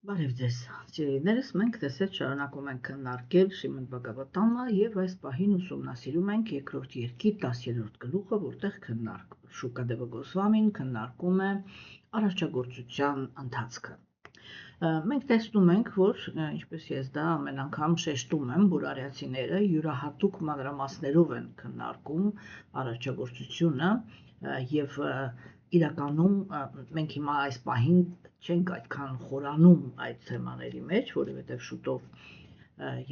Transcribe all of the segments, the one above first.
Բարև ձեզ, սիրելիներս, մենք տեսეთ շարունակում ենք քննարկել Շիմոն Բաղավատամը եւ այս պահին ուսումնասիրում ենք երկրորդ երկի 10-րդ գլուխը, որտեղ Շուկադեվա Գոսվամին քննարկում է արարչագործության ընթացքը։ Մենք տեսնում ենք, որ ինչպես ես դա ամեն անգամ շեշտում եմ, որ արիացիները յուրահատուկ մանրամասներով են քննարկում արարչագործությունը եւ իրականում մենք հիմա այս պահին չենք այդքան խորանում այդ թեմաների մեջ, որովհետև շուտով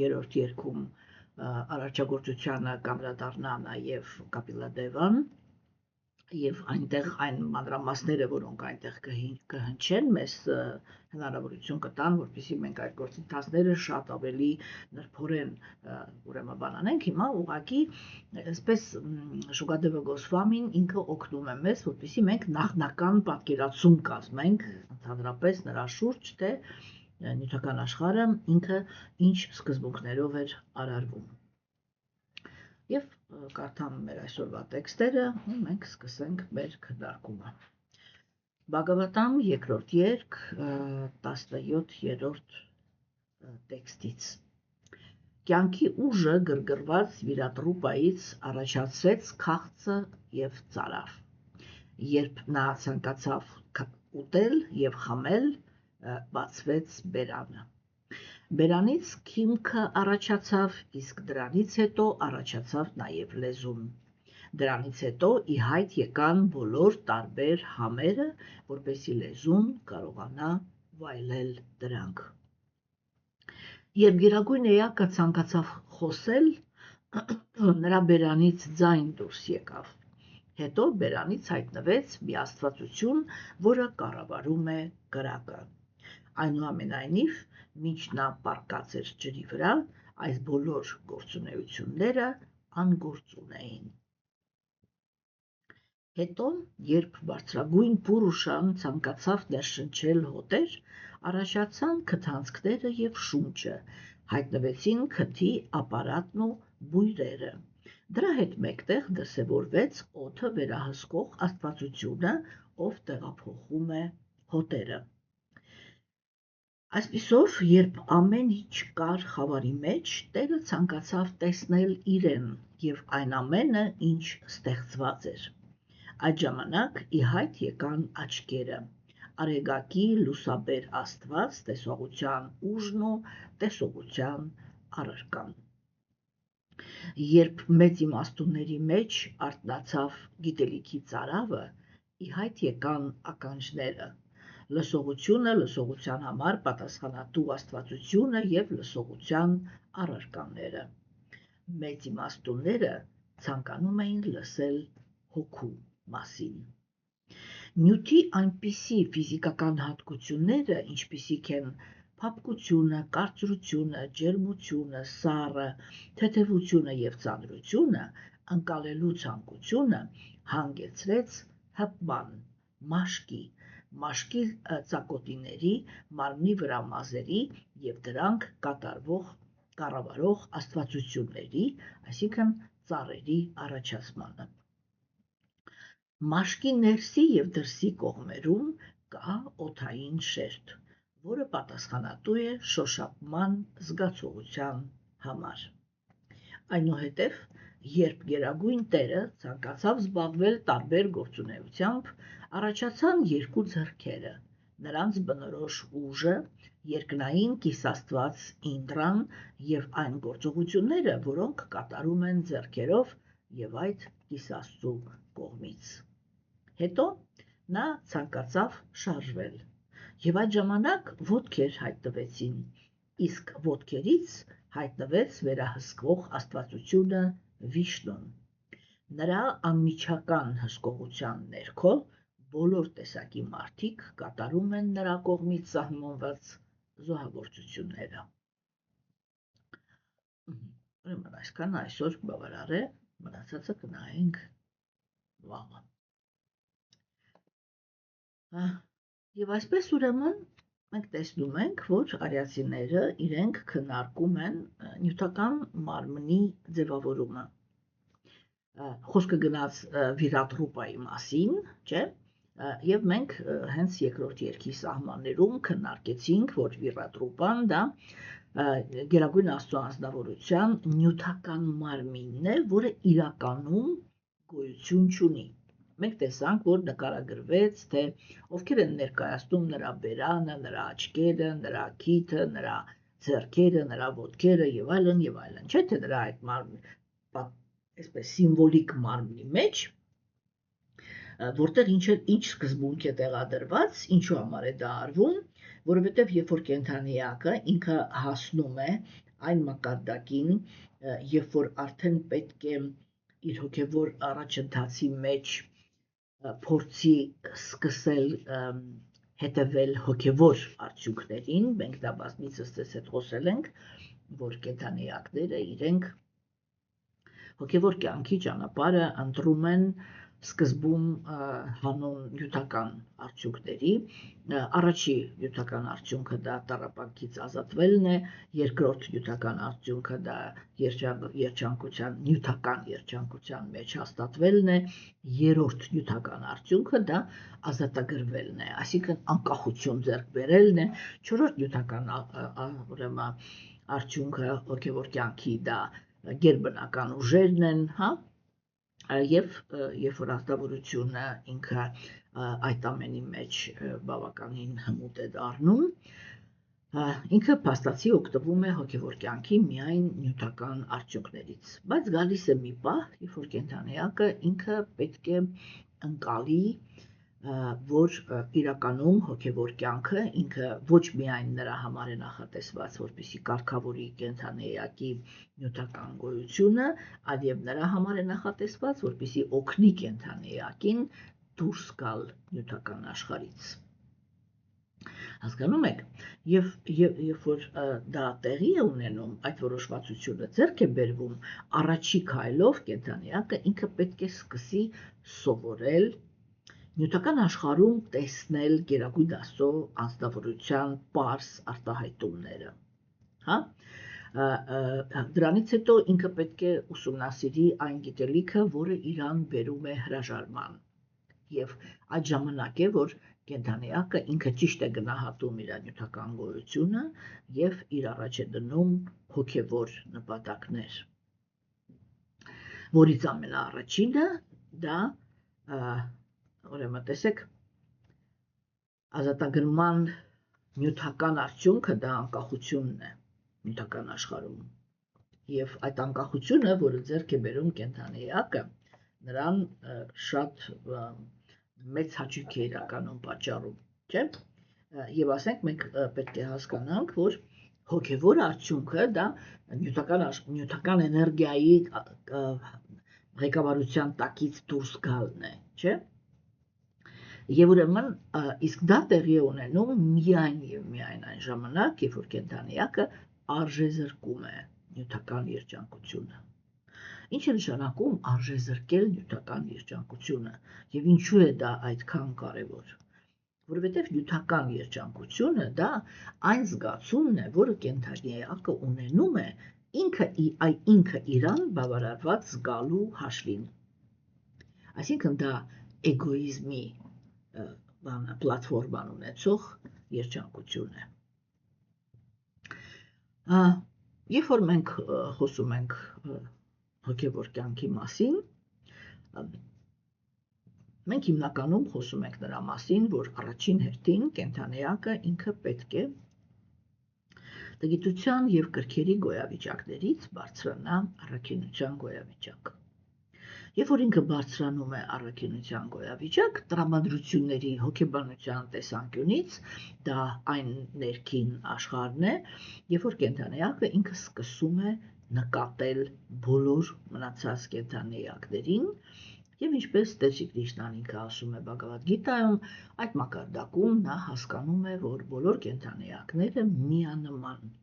երրորդ երկում արարչագործությանը կանդրադառնա նաև Կապիլադևան եւ այնտեղ այն մանրամասները, որոնք այնտեղ կհնչեն, մեզ հնարավորություն կտան, որպեսզի մենք այդ գործընթացները շատ ավելի նրբորեն ուրեմն բանանենք։ Հիմա ուղղակի այսպես Շուկադեվա Գոսվամին ինքը օգնում է մեզ, որպեսզի մենք նախնական պատկերացում կազմենք ընդհանրապես նրա շուրջ, թե նյութական աշխարհը ինքը ինչ սկզբունքներով էր արարվում։ Եվ կարդամ մեր այսօրվա տեքստերը ու մենք սկսենք մեր քննարկումը։ Բաղավատամ երկրորդ երգ 17-րդ տեքստից։ Կյանքի ուժը գրգռված վիրատրուպայից առաջացրեց քաղցը եւ ծարավ։ Երբ նա ցանկացավ ուտել եւ խմել, բացվեց բերանը։ Բերանից քիմքը առաջացավ, իսկ դրանից հետո առաջացավ նաև լեզուն։ Դրանից հետո ի հայտ եկան բոլոր տարբեր համերը, որպեսզի լեզուն կարողանա վայելել դրանք։ Երբ Գերագույն Էակը ցանկացավ խոսել, նրա բերանից ձայն դուրս եկավ։ Հետո բերանից հայտնվեց մի աստվածություն, որը կառավարում է կրակը։ Այնուամենայնիվ, մինչ նա պառկած էր ջրի վրա, այս բոլոր գործունեությունները անգործուն էին։ Հետո, երբ բարձրագույն Պուրուշան ցանկացավ ներշնչել հոտեր, առաջացան քթանցքները եւ շունչը, հայտնվեցին քթի ապարատն ու բույրերը։ Դրա հետ մեկտեղ դրսևորվեց օդը վերահսկող աստվածությունը, ով տեղափոխում է հոտերը։ Այսպիսով, երբ ամեն ինչ կար խավարի մեջ, Տերը ցանկացավ տեսնել իրեն եւ այն ամենը, ինչ ստեղծված էր։ Այդ ժամանակ ի հայտ եկան աչքերը, Արեգակի լուսաբեր Աստված, տեսողության ուժն ու տեսողության առարկան։ Երբ մեծ իմաստունների մեջ արթնացավ գիտելիքի ծարավը, ի հայտ եկան ականջները, լսողությունը, լսողության համար պատասխանատու աստվածությունը եւ լսողության առարկաները։ Մեծ իմաստունները ցանկանում էին լսել հոգու մասին։ Նյութի այնպիսի ֆիզիկական հատկությունները, ինչպիսիք են փափկությունը, կարծրությունը, ջերմությունը, սառը, թեթևությունը եւ ծանրությունը, ընկալելու ցանկությունը հանգեցրեց հպման, մաշկի ծակոտիների, մարմնի վրա մազերի եւ դրանք կառավարող աստվածությունների, այսինքն ծառերի առաջացմանը։ Մաշկի ներսի եւ դրսի կողմերում կա օդային շերտ, որը պատասխանատու է շոշափման զգացողության համար։ Այնուհետև, երբ Գերագույն Տերը ցանկացավ զբաղվել տարբեր գործունեությամբ, առաջացան երկու ձեռքերը, նրանց բնորոշ ուժը, երկնային կիսաստված Ինդրան եւ այն գործողությունները, որոնք կատարում են ձեռքերով եւ այդ կիսաստծու կողմից։ Հետո նա ցանկացավ շարժվել, եւ այդ ժամանակ ոտքեր հայտնվեցին, իսկ ոտքերից հայտնվեց վերահսկվող աստվածությունը Վիշնուն։ Նրա անմիջական հսկողության ներքո բոլոր տեսակի մարդիկ կատարում են նրա կողմից սահմանված զոհագործությունները։ Ուրեմն այսքան այսօր բավարար է, մնացածը կնայենք վաղը։ Եվ այսպես ուրեմն մենք տեսնում ենք, որ արիացիները իրենք քննարկում են նյութական մարմնի ձևավորումը։ Խոսքը գնաց վիրատրուպայի մասին, չէ՞, Եվ մենք հենց երկրորդ երգի սահմաններում քննարկեցինք, որ վիրատրուպան դա Գերագույն Աստծո անձնավորության նյութական մարմինն է, որը իրականում գոյություն չունի։ Մենք տեսանք, որ նկարագրվեց, թե ովքեր են ներկայացնում նրա բերանը, նրա աչքերը, նրա քիթը, նրա ձեռքերը, նրա ոտքերը եւ այլն եւ այլն։ Չէ՞ թե նրա այդ այսպես սիմվոլիկ մարմնի մեջ որտեղ ինչ սկզբունք է տեղադրված, ինչու համար է դա արվում, որովհետեւ երբ որ կենդանիակը ինքը հասնում է այն մակարդակին, երբ որ արդեն պետք է իր հոգևոր առաջընթացի մեջ փորձի սկսել հետևել հոգևոր արդյունքներին, մենք դա բազմիցս ձեզ հետ խոսել ենք, որ կենդանիակները իրենք հոգևոր կյանքի ճանապարհը ընտրում են սկզբում հանուն նյութական արդյունքների, առաջի նյութական արդյունքը դա տառապանքից ազատվելն է, երկրորդ նյութական արդյունքը դա երջանկության, նյութական երջանկության մեջ հաստատվելն է, երրորդ նյութական արդյունքը դա ազատագրվելն է, այսինքն անկախություն ձեռք բերելն է, չորրորդ նյութական ուրեմն արդյունքը հոգևոր կյանքի դա գերբնական ուժերն են, հա, եւ երբ որ ազնվորությունը ինքը այդ ամենի մեջ բավականին հմուտ է դառնում, ինքը փաստացի օգտվում է հոգևոր կյանքի միայն նյութական արդյունքներից, բայց գալիս է մի պահ, երբ որ կենդանիակը ինքը պետք է ընկալի, որ իրականում հոգևոր կյանքը ինքը ոչ միայն նրա համար է նախատեսված, որպեսզի կարգավորի կենդանիակի նյութական գոյությունը, այլև նրա համար է նախատեսված, որպեսզի օգնի կենդանիակին դուրս գալ նյութական աշխարհից։ Հասկանում եք, երբ որ դա տեղի է ունենում, այդ որոշվածությունը ձեռք է բերվում, առաջի քայլով կենդանիակը ինքը պետք է սկսի սովորել նյութական աշխարհում տեսնել Գերագույն Աստծո անձնավորության պարզ արտահայտումները, հա? Դրանից հետո ինքը պետք է ուսումնասիրի այն գիտելիքը, որը իրան բերում է հրաժարման, եւ այդ ժամանակ է, որ կենդանիակը ինքը ճիշտ է գնահատում իր նյութական գոյությունը եւ իր առաջ է դնում հոգեվոր նպատակներ, որից ամենաառաջինը դա ուրեմն տեսեք ազատագրման նյութական արդյունքը դա անկախությունն է նյութական աշխարհում եւ այդ անկախությունը, որը ձեռք է բերում կենդանիակը, նրան շատ մեծ հաճույք է իրականում պատճառում, չէ՞։ Եվ ասենք մենք պետք է հասկանանք, որ հոգևոր արդյունքը դա նյութական էներգիայի ղեկավարության տակից դուրս գալն է, չէ՞։ Եվ ուրեմն իսկ դա տեղի է ունենում միայն եւ միայն այն ժամանակ, երբ որ կենդանիակը արժեզրկում է նյութական երջանկությունը։ Ինչ է նշանակում արժեզրկել նյութական երջանկությունը եւ ինչու է դա այդքան կարեւոր։ Որովհետեւ նյութական երջանկությունը դա այն զգացումն է, որը կենդանիակը ունենում է ինքը իրան բավարարված զգալու հաշվին։ Այսինքն դա էգոիզմի պլատֆորման ունեցող երջանկություն է։ Երբ որ մենք խոսում ենք հոգևոր կյանքի մասին, մենք հիմնականում խոսում ենք նրա մասին, որ առաջին հերթին կենդանիակը ինքը պետք է տգիտության եւ կրքերի գոյավիճակներից բարձրանա առաքինության գոյավիճակ։ Երբ որ ինքը բարձրանում է առաքինության գոյավիճակ, տրամադրությունների հոգեբանության տեսանկյունից դա այն ներքին աշխարհն է, երբ որ կենդանիակը ինքը սկսում է նկատել բոլոր մնացած կենդանիակներին եւ ինչպես Տեր Շրի Կրիշնան ինքը ասում է Բհագավադ Գիտայում, այդ մակարդակում նա հասկանում է, որ բոլոր կենդանիակները միանման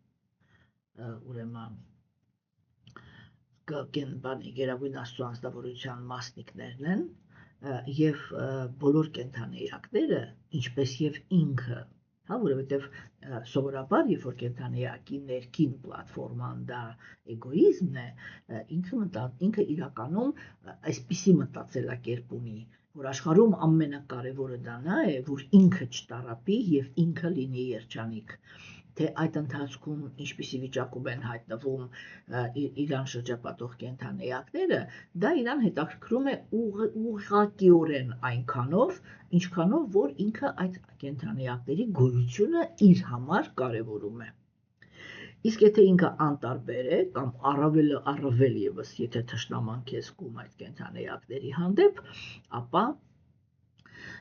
ուրեմն Գերագույն Աստծո անձնավորության մասնիկներն են եւ բոլոր կենդանիակները, ինչպես եւ ինքը, հա, որովհետեւ սովորաբար երբ որ կենդանիակի ներքին պլատֆորման դա էգոիզմն է, ինքը իրականում այսպիսի մտածելակերպ ունի, որ աշխարհում ամենակարևորը դա նա է, որ ինքը չտարապի եւ ինքը լինի երջանիկ, թե այդ ընթացքում ինչպիսի վիճակում են հայտնվում իրան շրջապատող կենդանեակները, դա իրան հետաքրքրում է ուղղակիորեն այնքանով, ինչքանով որ ինքը այդ կենդանեակների գոյությունը իր համար կարևորում է։ Իսկ եթե ինքը անտարբեր է կամ առավել եւս եթե թշնաման քեզ կում այդ կենդանեակների հանդեպ, ապա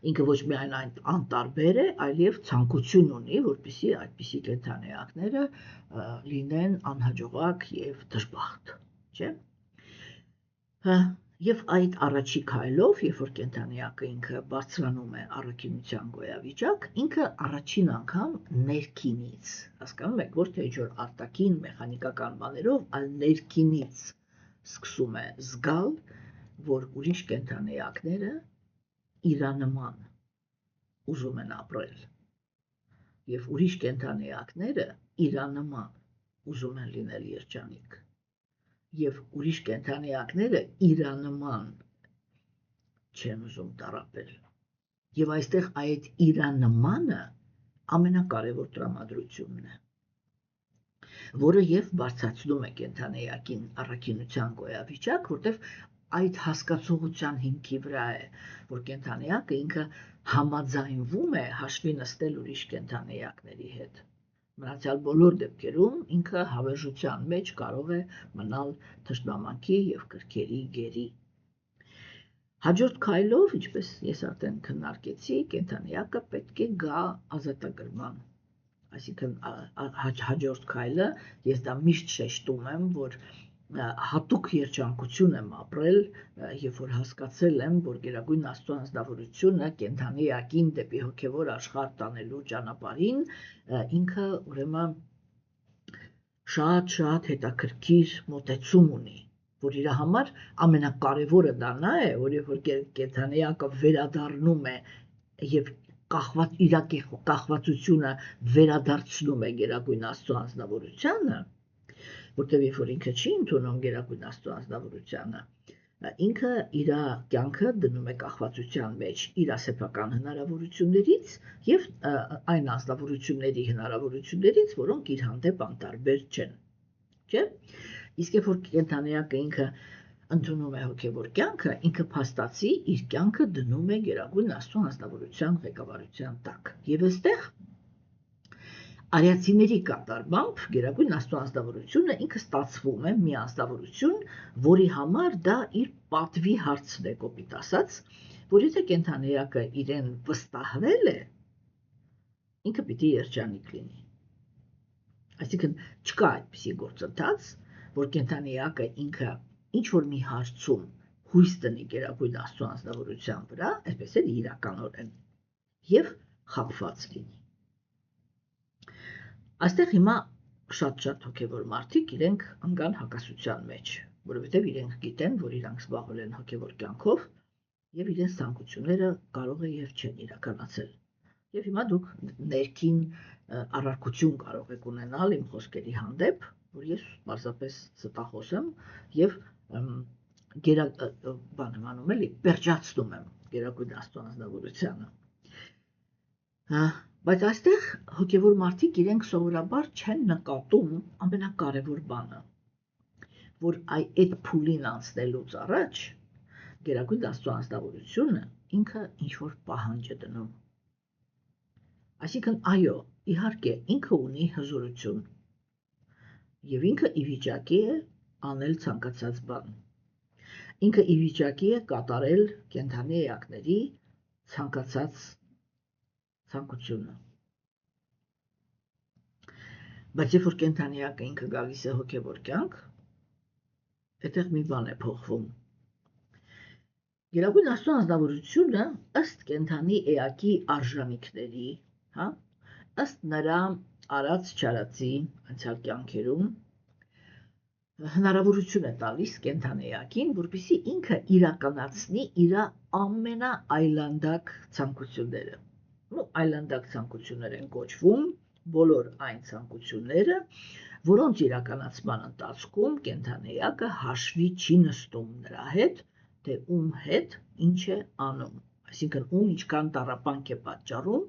ինքը ոչ միայն անտարբեր է, այլև ցանկություն ունի, որպեսզի այդպիսի կենդանեակները լինեն անհաջողակ եւ դժբախտ, չէ՞։ Եվ այդ առաջի քայլով, երբ որ կենդանեակը ինքը բարձրանում է առաքինության գոյավիճակ, ինքը առաջին անգամ ներքինից, հասկանում եք, ոչ թե ինչ-որ արտաքին մեխանիկական բաներով, այլ ներքինից սկսում է զգալ, որ ուրիշ կենդանեակները իրանման ուզում են ապրել եւ ուրիշ կենդանեակները իրանման ուզում են լինել երջանիկ եւ ուրիշ կենդանեակները իրանման չեն ուզում տառապել եւ այստեղ այդ իրանմանը ամենակարևոր տրամադրությունն է, որը եւ բարձրացնում է կենդանեակին առաքինության գոյավիճակ, որտեղ այդ հասկացողության հիմքի վրա է, որ կենդանեակը ինքը համաձայնվում է հաշվի նստել ուրիշ կենդանեակների հետ։ Մնացյալ բոլոր դեպքերում ինքը հավերժության մեջ կարող է մնալ թշնամանքի եւ կրքերի գերի։ Հաջորդ քայլով, ինչպես ես արդեն քննարկեցի, կենդանեակը պետք է գա ազատագրման։ Այսինքն հաջորդ քայլը, ես դա միշտ շեշտում եմ, որ հատուկ երջանկություն եմ ապրել, երբ որ հասկացել եմ, որ Գերագույն Աստծո անձնավորությունը կենդանեակին դեպի հոգևոր աշխարհ տանելու ճանապարհին ինքը ուրեմն շատ հետաքրքիր մոտեցում ունի, որ իր համար ամենակարևորը դա նա է, որ երբ որ կենդանեակը վերադառնում է եւ իր կախվածությունը վերադարձնում է Գերագույն Աստծո անձնավորությանը, որտեղ երբ որ ինքը չի ընդունում Գերագույն Աստծո անձնավորությանը, ինքը իր կյանքը դնում է կախվածության մեջ իր սեփական հնարավորություններից եւ այն անձնավորությունների հնարավորություններից, որոնք իր հանդեպ անտարբեր չեն, չէ՞։ Իսկ երբ որ կենդանեակը ինքը ընդունում է հոգևոր կյանքը, ինքը փաստացի իր կյանքը դնում է Գերագույն Աստծո անձնավորության ղեկավարության տակ։ Եվ այստեղ արիացիների կատարմամբ Գերագույն Աստծո անձնավորությունը ինքը ստացվում է մի անձնավորություն, որի համար դա իր պատվի հարցն է, կոպիտ ասած, որ եթե կենդանեակը իրեն վստահվել է, ինքը պիտի երջանիկ լինի։ Այսինքն չկա այդպիսի գործընթաց, որ կենդանեակը ինքը ինչ-որ մի հարցում հույս տնի Գերագույն Աստծո անձնավորության վրա, այսպես էլ իրականորեն, եւ խաբված լինի։ Այստեղ հիմա շատ հոգևոր մարդիկ իրենք ընկան հակասության մեջ, որովհետև իրենք գիտեն, որ իրանք զբաղվել են հոգևոր կյանքով եւ իրենց ցանկությունները կարող է եւ չեն իրականացել։ Եվ հիմա դուք ներքին առարկություն կարող եք ունենալ իմ խոսքերի հանդեպ, որ ես պարզապես ստախոս եմ եւ պերջացնում եմ Գերագույն Աստծո անձնավորությանը։ Բայց այստեղ հոգևոր մարդիկ իրենք սովորաբար չեն նկատում ամենակարևոր բանը, որ այդ փուլին անցնելուց առաջ Գերագույն Աստծո անձնավորությունը ինքը ինչ-որ պահանջ է դնում։ Այսինքն այո, իհարկե ինքը ունի հզորություն եւ ինքը ի վիճակի է անել ցանկացած բան։ Ինքը ի վիճակի է կատարել կենդանի էակների ցանկացած ցանկությունը։ Բայց երբ որ կենդանիակը ինքը գալիս է հոգևոր կյանք, այդտեղ մի բան է փոխվում։ Գերագույն Աստծո անձնավորությունը ըստ կենդանի էակի արժանինքների, ըստ նրա արած չարածի անցյալ կյանքերում հնարավորություն է տալիս կենդանեակին, որպեսզի ինքը իրականացնի իր ամենաայլանդակ ցանկությունները։ Այլանդակ ցանկություններ են կոչվում բոլոր այն ցանկությունները, որոնց իրականացման ընթացքում կենդանեակը հաշվի չի նստում նրա հետ, թե ում հետ ինչ է անում։ Այսինքն ում ինչքան տառապանք է պատճառում,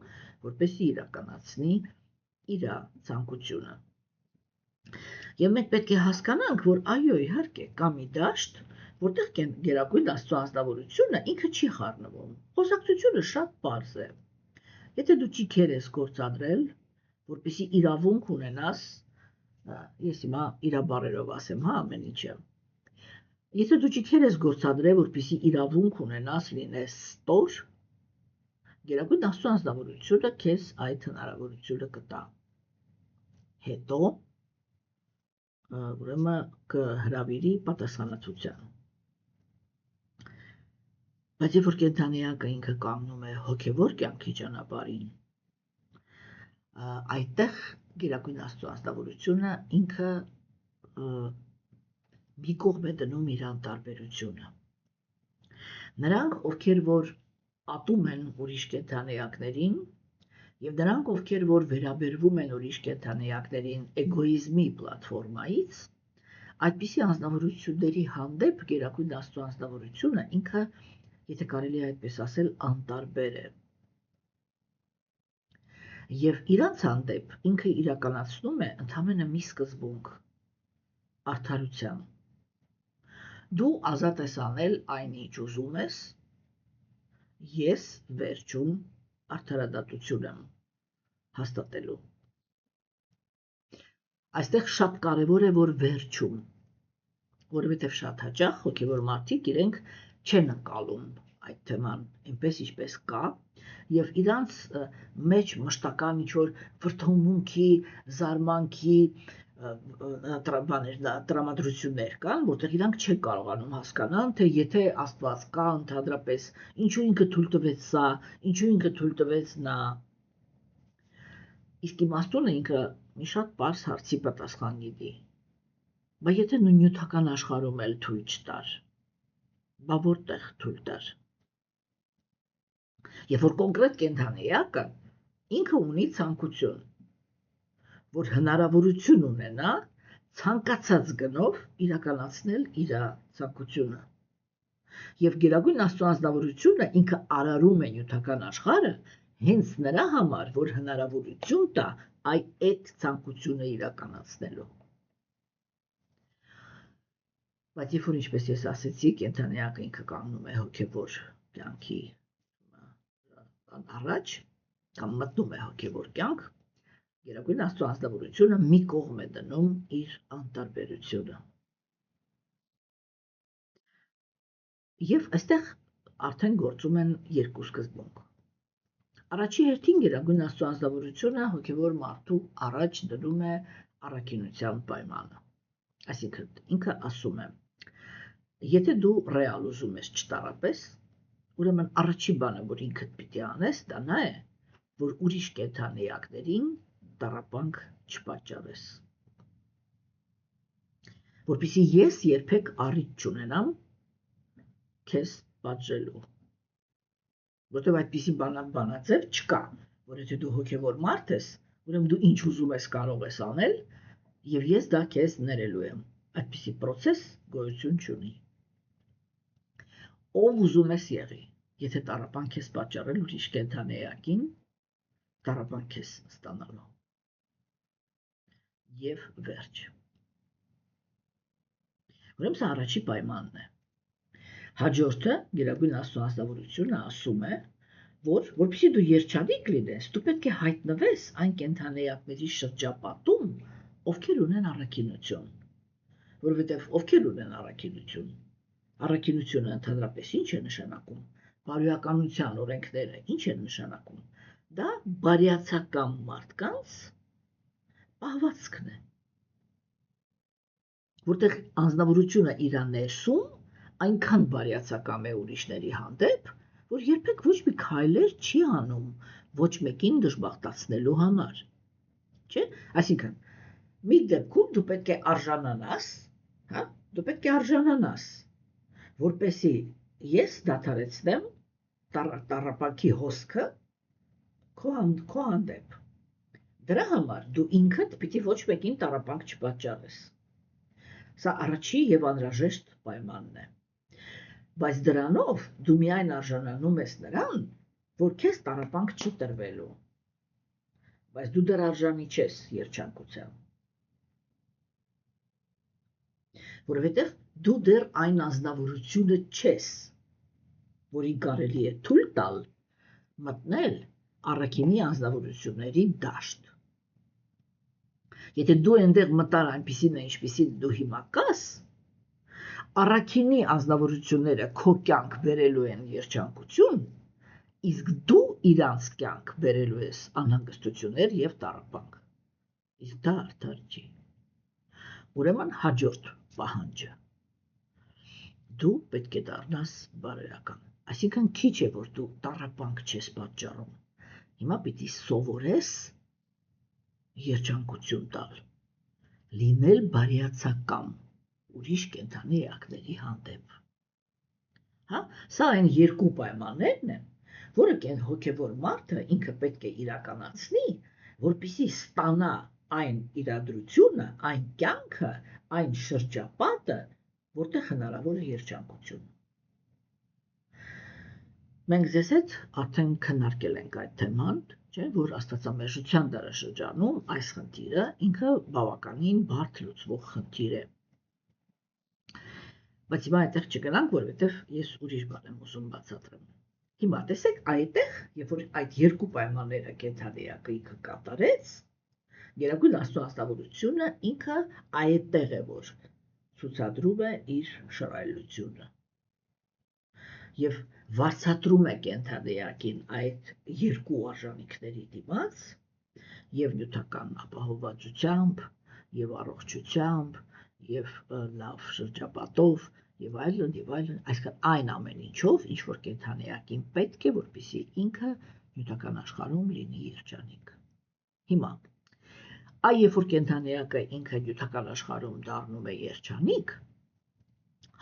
որպեսզի իրականացնի իր ցանկությունը։ Եվ մենք պետք է հասկանանք, որ այո, իհարկե, կա մի դաշտ, որտեղ Գերագույն Աստծո անձնավորությունը ինքը չի խառնվում։ Խոսակցությունը շատ պարզ է։ Եթե դու ճիգեր ես գործադրել, որպեսզի իրավունք ունենաս, ես հիմա իր բառերով ասեմ, ամեն ինչը։ Եթե դու ճիգեր ես գործադրել, որպեսզի իրավունք ունենաս, լինես ստոր, Գերագույն Աստծո անձնավորությունը քեզ այդ հնարավորությունը կտա։ Հետո ուրեմն կհրավիրի պատասխանատվության։ Բայց երբ որ կենդանիակը ինքը կանգնում է հոգևոր կյանքի ճանապարհին, այդտեղ Գերագույն Աստծո անձնավորությունը ինքը մի կողմ է դնում իր անտարբերությունը։ Նրանք, ովքեր որ ատում են ուրիշ կենդանիակներին, եւ նրանք, ովքեր որ վերաբերվում են ուրիշ կենդանիակներին էգոիզմի պլատֆորմայից, այդպիսի անձնավորությունների հանդեպ Գերագույն Աստծո անձնավորությունը ինքը, եթե կարելի է այդպես ասել, անտարբեր է։ Եվ իրանց հանդեպ ինքը իրականացնում է ընդամենը մի սկզբունք՝ արդարության։ Դու ազատ ես անել այն, ինչ ուզում ես, ես վերջում արդարադատություն եմ հաստատելու։ Այստեղ շատ կարևոր է, որ վերջում, որովհետև շատ հաճախ հոգևոր մարդիկ իրենք չեն ընկալում այդ թեման, այնպես ինչպես կա, եւ իրանց մեջ մշտական ինչ-որ վրդովմունքի, զարմանքի տրամադրություններ կան, որտեղ իրանք չեն կարողանում հասկանալ, թե եթե Աստված կա ընդհանրապես, ինչու ինքը թույլ տվեց սա, ինչու ինքը թույլ տվեց նա։ Իսկ իմաստունը ինքը մի շատ պարզ հարցի պատասխան գիտի։ Բայց եթե նյութական աշխարհում էլ թույլ չտար, բա որտեղ թույլ տար։ Եվ որ կոնկրետ կենդանիակը ինքը ունի ցանկություն, որ հնարավորություն ունենա ցանկացած գնով իրականացնել իր ցանկությունը։ Եվ Գերագույն Աստծո անձնավորությունը ինքը արարում է նյութական աշխարհը հենց նրա համար, որ հնարավորություն տա այդ ցանկությունը իրականացնելու։ Բայց երբ որ ինչպես ես ասեցի, կենդանիակը ինքը կանգնում է հոգևոր կյանքի առաջ, կամ մտնում է հոգևոր կյանք, Գերագույն Աստծո անձնավորությունը մի կողմ է դնում իր անտարբերությունը։ Եվ այստեղ արդեն գործում են երկու սկզբունք։ Առաջի հերթին Գերագույն Աստծո անձնավորությունը հոգևոր մարդու առաջ դնում է առաքինության պայմանը։ Այսինքն ինքը ասում է. եթե դու ռեալ ուզում ես չտարապես, ուրեմն առաջի բանը, որ ինքդ պիտի անես, դա նա է, որ ուրիշ կենդանիակներին տառապանք չպատճառես։ Որպեսզի ես երբեք առիթ չունենամ քեզ պատժելու։ Որտեղ այդպիսի բանաձև չկա, որ եթե դու հոգևոր մարդ ես, ուրեմն դու ինչ ուզում ես կարող ես անել, եւ ես դա քեզ ներելու եմ։ Այդպիսի process գոյություն չունի։ Ով ուզում ես եղի, եթե տառապանք ես պատճառել ուրիշ կենդանիակին, տառապանք ես ստանալու։ Եվ վերջ։ Ուրեմն սա առաջի պայմանն է։ Հաջորդը Գերագույն Աստծո անձնավորությունը ասում է, որպեսզի դու երջանիկ լինես, դու պետք է հայտնվես այն կենդանիակների շրջապատում, ովքեր ունեն առաքինություն։ Որովհետև ովքեր ունեն առաքինություն։ Առաքինությունը ընդհանրապես ինչ է նշանակում։ Բարոյականության օրենքները ինչ են նշանակում։ Դա բարյացակամ մարդկանց պահվածքն է։ Որտեղ անձնավորությունը իր ներսում այնքան բարյացակամ է ուրիշների հանդեպ, որ երբեք ոչ մի քայլեր չի անում ոչ մեկին դժբախտացնելու համար։ Չէ՞։ Այսինքն, մի դեպքում դու պետք է արժանանաս, հա, դու պետք է արժանանաս, որպեսզի ես դադարեցնեմ տառապանքի հոսքը քո հանդեպ։ Դրա համար դու ինքդ պիտի ոչ մեկին տառապանք չպատճառես։ Սա առաջի եւ անհրաժեշտ պայմանն է։ Բայց դրանով դու միայն արժանանում ես նրան, որ քեզ տառապանք չի տրվելու, բայց դու դեռ արժանի չես երջանկության, որովհետև դու դեռ այն անձնավորությունը չես, որին կարելի է թույլ տալ մտնել առաքինի անձնավորությունների դաշտ։ Եթե դու այնտեղ մտար այնպիսին է, ինչպիսին դու հիմա կաս, առաքինի անձնավորությունները քո կյանք բերելու են երջանկություն, իսկ դու իրանց կյանք բերելու ես անհանգստություններ եւ տառապանք։ Իսկ դա արդար չի։ Ուրեմն հաջորդ պահանջը։ Դու պետք է դառնաս բարոյական։ Այսինքն քիչ է, որ դու տառապանք չես պատճառում։ Հիմա պիտի սովորես երջանկություն տալ, լինել բարյացակամ ուրիշ կենդանի էակների հանդեպ։ Հա, սա այն երկու պայմաններն են, որը հոգևոր մարդը ինքը պետք է իրականացնի, որպեսզի ստանա այն իրադրությունը, այն կյանքը, այն շրջապատը, որտեղ հնարավոր է երջանկություն։ Մենք ձեզ հետ արդեն քննարկել ենք այդ թեման, չէ, որ աստվածամերժության դարաշրջանում այս խնդիրը ինքը բավականին բարդ լուծվող խնդիր է։ Բայց հիմա այդտեղ չգնանք, որովհետև ես ուրիշ բան եմ ուզում բացատրեմ։ Հիմա տեսեք, այդտեղ, երբ որ այդ երկու պայմանները կենդանիակը ինքը կատարեց, Գերագույն Աստծո աստավորությունը ինքը այդտեղ է, որ ցուցադրում է իր շռայլությունը եւ վարձատրում է կենդանիակին այդ երկու արժանինքների դիմաց եւ նյութական ապահովվածությամբ եւ առողջությամբ եւ լավ շրջապատով եւ այլն, այսինքն այն ամեն ինչով, ինչ որ կենդանիակին պետք է, որպեսզի ինքը նյութական աշխարհում լինի երջանիկ։ Հիմա երբ որ կենդանիակը ինքը նյութական աշխարհում դառնում է երջանիկ,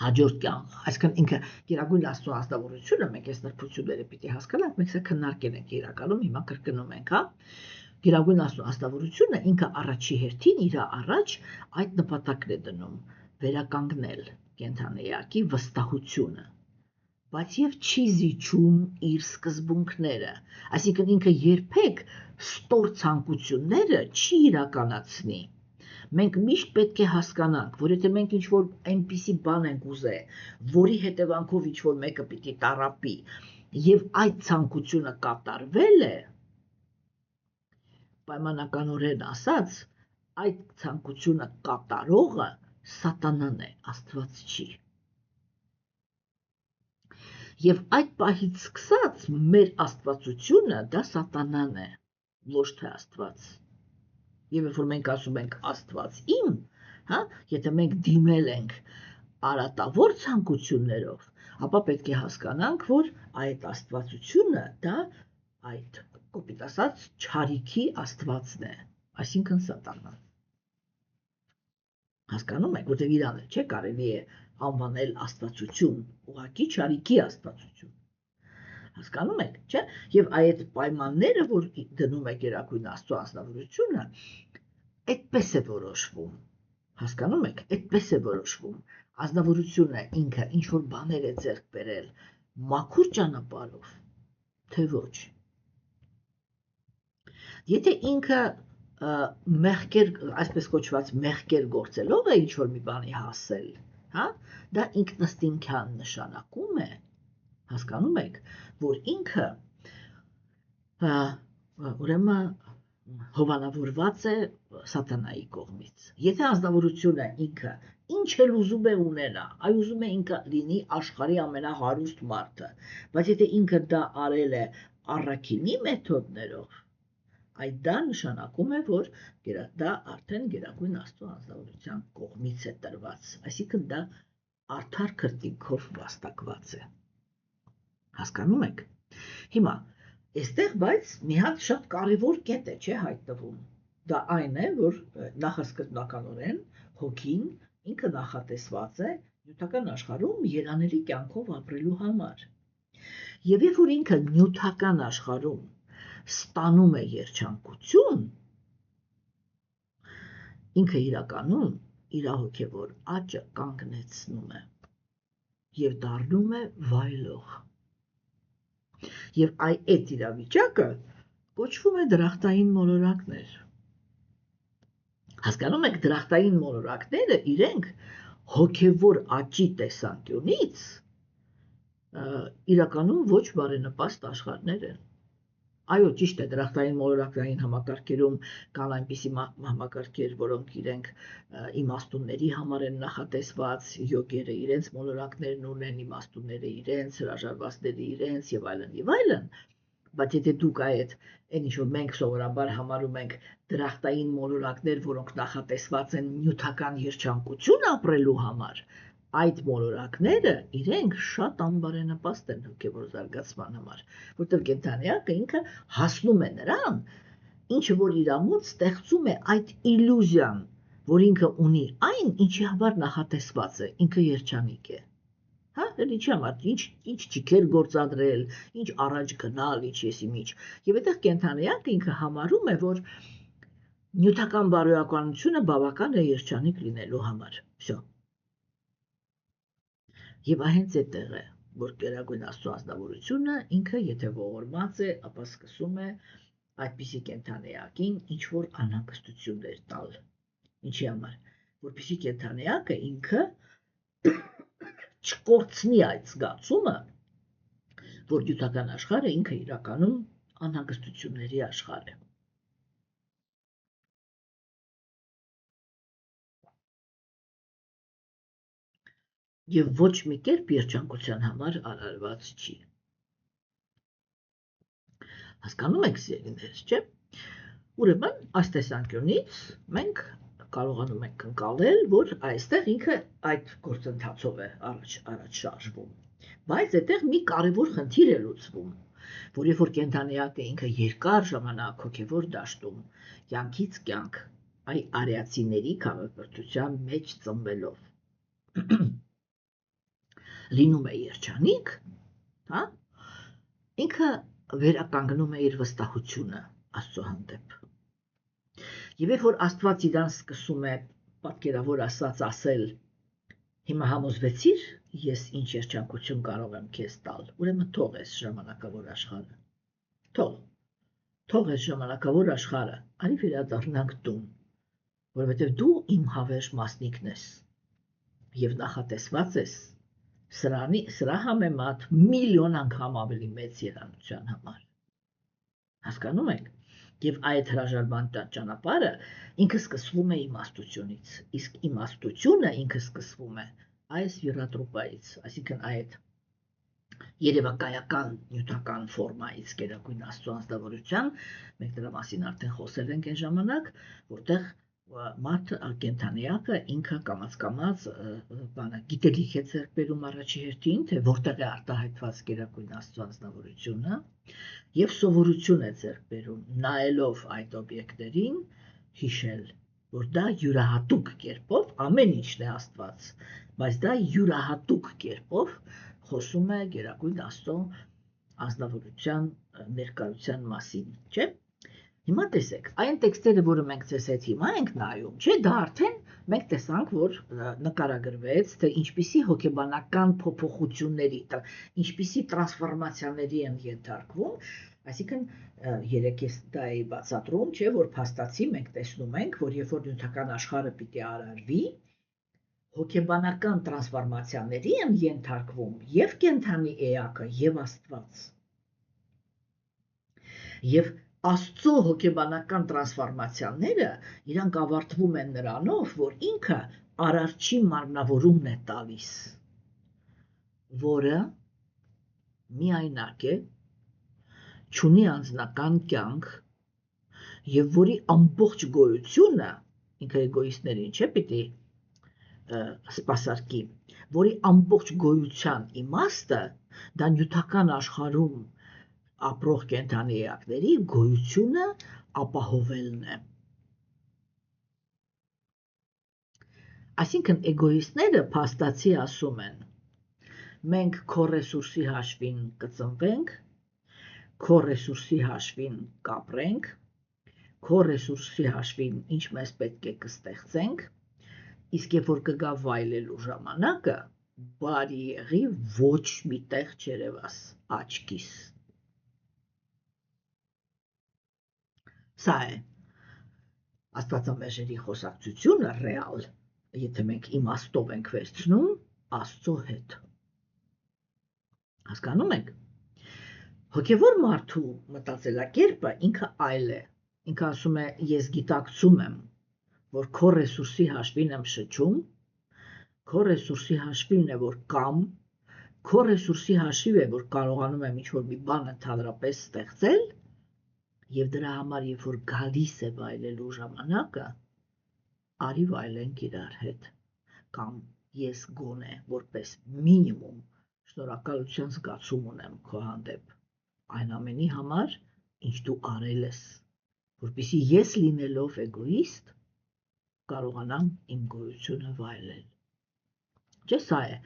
հաջորդ կյանք, այսինքն ինքը Գերագույն Աստծո աստավորությունը, մենք այս նրբությունները պիտի հասկանանք, մենք սա քննարկել ենք իրականում, հիմա կրկնում ենք, հա։ Գերագույն Աստծո աստավորությունը ինքը առաջի հերթին իր առաջ այդ նպատակն է դնում՝ վերականգնել կենդանիակի վստահությունը, բայց եւ չի զիջում իր սկզբունքները, այսինքն ինքը երբեք ստոր ցանկությունները չի իրականացնի։ Մենք միշտ պետք է հասկանանք, որ եթե մենք ինչ-որ այնպիսի բան ենք ուզել, որի հետևանքով ինչ-որ մեկը պիտի տառապի, եւ այդ ցանկությունը կատարվել է, պայմանականորեն ասած, այդ ցանկությունը կատարողը սատանան է, Աստված չի։ Եվ այդ պահից սկսած մեր աստվածությունը դա սատանան է, ոչ թե Աստված։ Եվ երբ որ մենք ասում ենք Աստված իմ, հա, եթե մենք դիմել ենք արատավոր ցանկություններով, ապա պետք է հասկանանք, որ այդ աստվածությունը դա այդ կոպիտ ասած չարիքի աստվածն է, այսինքն սատանան։ Հասկանում եք, որտեղ իրան չէ կարելի է անվանել աստվածություն, ուղղակի չարիքի աստվածություն։ Հասկանում եք, չէ՞։ Եվ այդ պայմանները, որ դնում է Գերագույն Աստծո անձնավորությունը, այդպես է որոշվում։ Հասկանում եք, այդպես է որոշվում։ Անձնավորությունը ինքը ինչ որ բաներ է ձեռք բերել մաքուր ճանապարհով, թե ոչ։ Եթե ինքը մեղքեր, այսպես կոչված մեղքեր գործելով է ինչ որ մի բանի հասել, հա, դա ինքնըստինքյան նշանակում է, հասկանում եք, որ ինքը ուրեմն հովանավորված է սատանայի կողմից։ Եթե անձնավորությունը ինքը ինչ էլ ուզում է ունենա, այ ուզում է ինքը լինի աշխարհի ամենահարուստ մարդը, բայց եթե ինքը դա արել է առաքինի մեթոդներով, այդ դա նշանակում է, որ դա արդեն Գերագույն Աստծո անձնավորության կողմից է տրված, այսինքն դա արդար քրտինքով վաստակված է։ Հասկանում եք։ Հիմա այստեղ բայց մի հատ շատ կարևոր կետ է, չէ, հայտնվում։ Դա այն է, որ նախասկզբնականորեն հոգին ինքը նախատեսված է նյութական աշխարհում երանելի կյանքով ապրելու համար։ Եվ երբ որ ինքը նյութական աշխարհում ստանում է երջանկություն, ինքը իրականում իր հոգևոր աճը կանգնեցնում է։ եւ դառնում է վայելող։ Եվ այդ իրավիճակը կոչվում է դրախտային մոլորակներ։ Հասկանում եք, դրախտային մոլորակները իրենք հոգևոր աճի տեսանկյունից իրականում ոչ բարենպաստ աշխարհներ են։ Այո, ճիշտ է, դրախտային մոլորակային համակարգերում կան այնպիսի համակարգեր, որոնք իրենք իմաստունների համար են նախատեսված, յոգերը իրենց մոլորակներն ունեն, իմաստունները իրենց, հրաժարվածները իրենց եւ այլն, բայց եթե դուք այդ ինչ որ մենք սովորաբար համարում ենք դրախտային մոլորակներ, որոնք նախատեսված են նյութական երջանկություն ապրելու համար, այդ մոլորակները իրենք շատ անբարենպաստ են հոգևոր զարգացման համար, որտեղ կենդանիակը ինքը հասնում է նրան, ինչը որ իր մոտ ստեղծում է այդ իլյուզիան, որ ինքը ունի այն, ինչի համար նախատեսված է, ինքը երջանիկ է։ Հա, ինչի համար, ինչ ճիքեր գործադրել, ինչ առաջ գնալ, ինչ եսի միջ։ Եվ այդտեղ կենդանիակը ինքը համարում է, որ նյութական բարոյականությունը բավական է երջանիկ լինելու համար։ Всё։ Եվ հենց այդտեղ է, որ Գերագույն Աստծո ազնվորությունը ինքը եթե ողորմած է, ապա սկսում է այդպիսի կենդանիակին ինչ որ անհանգստություններ տալ։ Ինչի համար, որպեսզի կենդանիակը ինքը չկորցնի այդ զգացումը, որ նյութական աշխարհը ինքը իրականում անհանգստությունների աշխարհ է։ Եվ ոչ մի կերպ երջանկության համար արարված չի։ Հասկանում եք, սիրելիներս, չէ՞։ Ուրեմն, այս տեսանկյունից մենք կարողանում ենք ընկալել, որ այստեղ ինքը այդ գործընթացով է առաջ շարժվում։ Բայց այդտեղ մի կարևոր խնդիր է լուծվում, որ երբ որ կենդանիակը ինքը երկար ժամանակ հոգևոր դաշտում կյանքից կյանք այ արիացիների քաղաքակրթության մեջ ծնվելով լինում է երջանիկ, հա, ինքը վերականգնում է իր վստահությունը Աստծո հանդեպ։ Եվ երբ որ Աստված իրան սկսում է պատկերավոր ասած ասել, հիմա համոզվեցիր, ես ինչ երջանկություն կարող եմ քեզ տալ, ուրեմն թող ես ժամանակավոր աշխարհը, թող ես ժամանակավոր աշխարհը, արի վերադառնանք տուն, որովհետև դու իմ հավերժ մասնիկն ես եւ նախատեսված ես սրա համեմատ միլիոն անգամ ավելի մեծ երանության համար։ Հասկանում եք։ Եվ այդ հրաժարման ճանապարհը ինքը սկսվում է իմաստությունից, իսկ իմաստությունը ինքը սկսվում է այս յուրատրուպայից, այսինքն այդ երևակայական նյութական ֆորմայից Գերագույն Աստծո ազնվորության, մենք դրա մասին արդեն խոսել ենք այն ժամանակ, որտեղ մարդը կենդանիակը ինքը կամաց գիտելիք է ձեռք բերում առաջի հերթին, թե որտեղ է արտահայտված Գերագույն Աստծո ազնվորությունը, եւ սովորություն է ձեռք բերում նայելով այդ օբյեկտներին հիշել, որ դա յուրահատուկ կերպով ամեն ինչն է Աստված, բայց դա յուրահատուկ կերպով խոսում է Գերագույն Աստծո ազնվորության ներկայության մասին, չէ՞։ Հիմա տեսեք, այն տեքստերը, որը մենք ձեզ հետ հիմա ենք նայում, չէ, դա արդեն մենք տեսանք, որ նկարագրվեց, թե ինչպիսի հոգեբանական փոփոխությունների, ինչպիսի տրանսֆորմացիաների են ենթարկվում, այսինքն երեք ես դա էի բացատրում, չէ, որ փաստացի մենք տեսնում ենք, որ երբ որ նյութական աշխարհը պիտի արարվի, հոգեբանական տրանսֆորմացիաների են ենթարկվում եւ կենդանի էակը եւ Աստված։ Եվ Աստծո հոգեբանական տրանսֆորմացիաները իրանք ավարտվում են նրանով, որ ինքը արարչի մարմնավորումն է տալիս, որը միայնակ է, չունի անձնական կյանք եւ որի ամբողջ գոյությունը, ինքը էգոիստներին չէ պիտի սպասարկի, որի ամբողջ գոյության իմաստը դա նյութական աշխարհում ապրող կենդանի էակների գոյությունը ապահովելն է։ Այսինքն էգոիստները փաստացի ասում են. մենք քո ռեսուրսի հաշվին կծնվենք, քո ռեսուրսի հաշվին կապրենք, քո ռեսուրսի հաշվին ինչ մեզ պետք է կստեղծենք, իսկ երբ որ կգա վայելելու ժամանակը, բարի եղի ոչ մի տեղ չերևաս աչքիս։ Սա է Աստվածամերժերի խոսակցությունը ռեալ, եթե մենք իմաստով ենք վերցնում Աստծո հետ։ Հասկանում եք։ Հոգևոր մարդու մտածելակերպը ինքը այլ է։ Ինքը ասում է, ես գիտակցում եմ, որ քո ռեսուրսի հաշվին եմ շչում, քո ռեսուրսի հաշվին է, որ կամ, քո ռեսուրսի հաշիվ է, որ կարողանում եմ ինչ-որ մի բան ընդհանրապես ստեղծել, եւ դրա համար, երբ որ գալիս է վայելելու ժամանակը, արի վայելենք իրար հետ, կամ ես գոնե որպես մինիմում շնորհակալության զգացում ունեմ քո հանդեպ այն ամենի համար, ինչ դու արել ես, որպեսզի ես լինելով էգոիստ կարողանամ իմ գոյությունը վայելել։ Չէ՞, սա է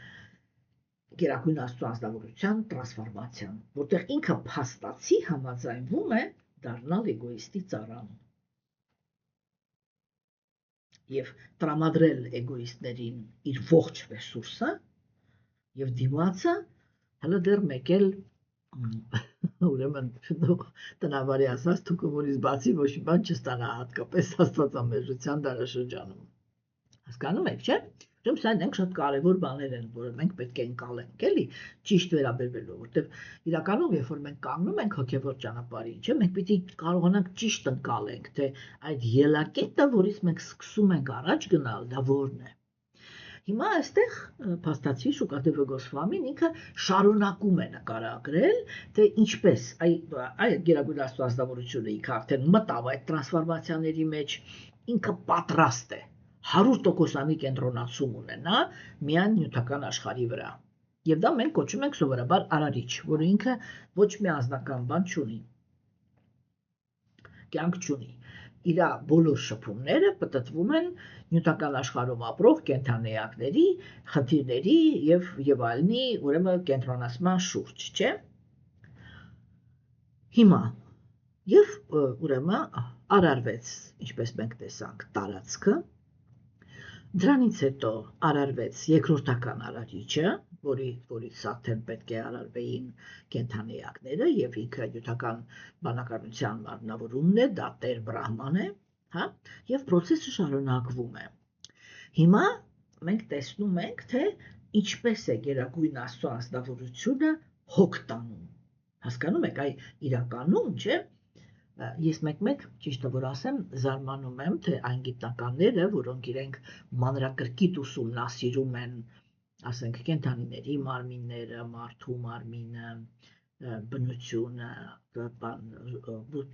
գերագույն Աստծո անձնավորության տրանսֆորմացիան, որտեղ ինքը փաստացի համաձայնվում է դառնալ էգոիստի ծառան եւ տրամադրել էգոիստներին իր ողջ ռեսուրսը եւ դիմացը հələ դեռ մեկ էլ ուրեմն տնավարի ասած թուկումունից բացի ոչ մի բան չստանա հատկապես աստվածամերժության դարաշրջանում։ Հասկանում եք, չէ՞։ Ուրեմն սա դենք շատ կարևոր բաներ են, որը մենք պետք է ընկալենք, էլի, ճիշտ վերաբերվելով, որտեղ իրականում երբ որ մենք կանգնում ենք հոգևոր ճանապարհին, չէ՞, մենք պիտի կարողանանք ճիշտ ընկալենք, թե այդ ելակետը, որից մենք սկսում ենք առաջ գնալ, դա որն է։ Հիմա այստեղ փաստացի Շուկադեվը Գոսվամին ինքը շարունակում է նկարագրել, թե ինչպես այ գերագույն Աստծո ազնվորությունը ինքը արդեն մտավ այդ տրանսֆորմացիաների մեջ, ինքը պատրաստ է 100% կենտրոնացում ունենա միայն նյութական աշխարհի վրա։ Եվ դա մենք կոչում ենք սովորաբար արարիչ, որը ինքը ոչ մի անձնական բան չունի, կյանք չունի։ Իր բոլոր շփումները պտտվում են նյութական աշխարհում ապրող կենդանեակների, խնդիրների եւ այլնի, ուրեմն կենտրոնացման շուրջ, չէ՞։ Հիմա եւ ուրեմն արարվեց, ինչպես մենք տեսանք, տարածքը, դրանից հետո արարվեց երկրորդական արարիչը, որից արդեն պետք է արարվեին կենդանեակները եւ ինքը նյութական բանականության մարմնավորումն է, դա Տեր Բրահման է, հա, եւ process-ը շարունակվում է։ Հիմա մենք տեսնում ենք, թե ինչպես է գերագույն Աստծո անձնավորությունը հոգ տանում։ Հասկանում եք, այ իրականում, չէ՞, ես մեկ ճիշտը որ ասեմ, զարմանում եմ, թե այն գիտնականները, որոնք իրենք մանրակրկիտ ուսումնասիրում են, ասենք, կենդանիների մարմինները, մարդու մարմինը, բնությունը,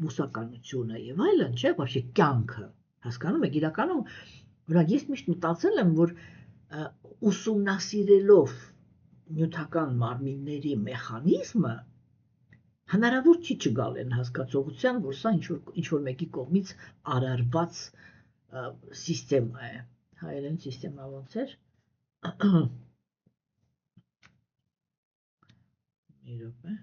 բուսականությունը եւ այլն, չէ՞, вообще կյանքը։ Հասկանում եք, իրականում, օրինակ ես միշտ մտածել եմ, որ ուսումնասիրելով նյութական մարմինների մեխանիզմը հնարավոր չի չգալ են հասկացողության, որ սա ինչ-որ մեկի կողմից արարված սիստեմա է։ Հայերեն սիստեմա ոնց էր։ Մի րոպե։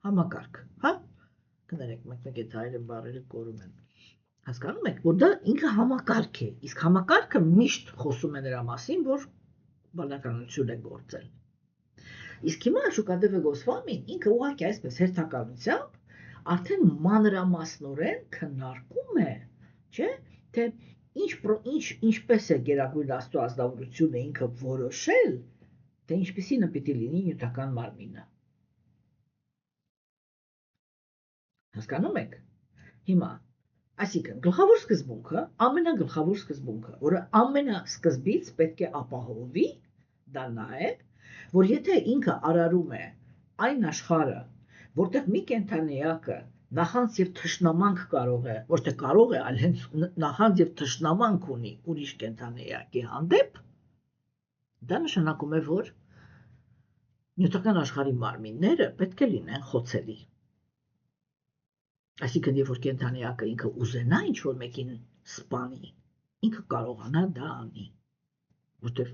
Համակարգ, հա։ Կներեք, մեկ այդ հայերեն բառերը կորում են։ Հասկանում եք, որ դա ինքը համակարգ է, իսկ համակարգը միշտ խոսում է նրա մասին, որ բանականություն է գործել։ Իսկ հիմա Շուկադեվը Գոսվամին ինքը ուղղակի այսպես հերթականությամբ արդեն մանրամասնորեն քննարկում է, չէ՞, թե ինչպես է գերագույն Աստծո ազնվորությունը ինքը որոշել, թե ինչպիսին է պիտի լինի նյութական մարմինը։ Հասկանում եք։ Հիմա Այսինքն, գլխավոր սկզբունքը, ամենագլխավոր սկզբունքը, որը ամենասկզբից պետք է ապահովի, դա նա է, որ եթե ինքը արարում է այն աշխարհը, որտեղ մի կենդանեակը նախանց եւ թշնամանք կարող է, ոչ թե կարող է, այլ հենց նախանց եւ թշնամանք ունի ուրիշ կենդանեակի հանդեպ, դա նշանակում է, որ նյութական աշխարհի մարմինները պետք է լինեն խոցելի։ Այսինքն, երբ որ կենդանեակը ինքը ուզենա ինչ-որ մեկին սպանի, ինքը կարողանա դա անի։ Որտեվ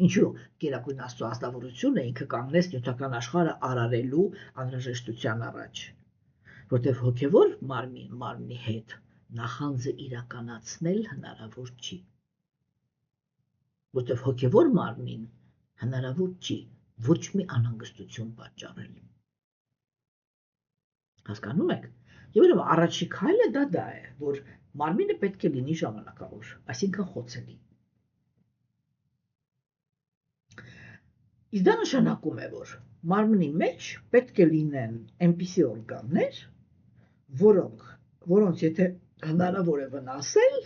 ինչու գերագույն Աստծո ազնվորությունը ինքը կանգնեց նյութական աշխարհը արարելու անհրաժեշտության առաջ։ որտեղ հոգևոր մարմնի հետ նախանձը իրականացնել հնարավոր չի։ Որտեղ հոգևոր մարմնին հնարավոր չի ոչ մի անհանգստություն պատճառել։ Հասկանում եք։ Եվ ուրեմն առաջի քայլը դա է, որ մարմինը պետք է լինի ժամանակավոր, այսինքն խոցելի։ Իսկ դա նշանակում է, որ մարմնի մեջ պետք է լինեն այնպիսի օրգաններ, որոնց եթե հնարավոր է վնասել,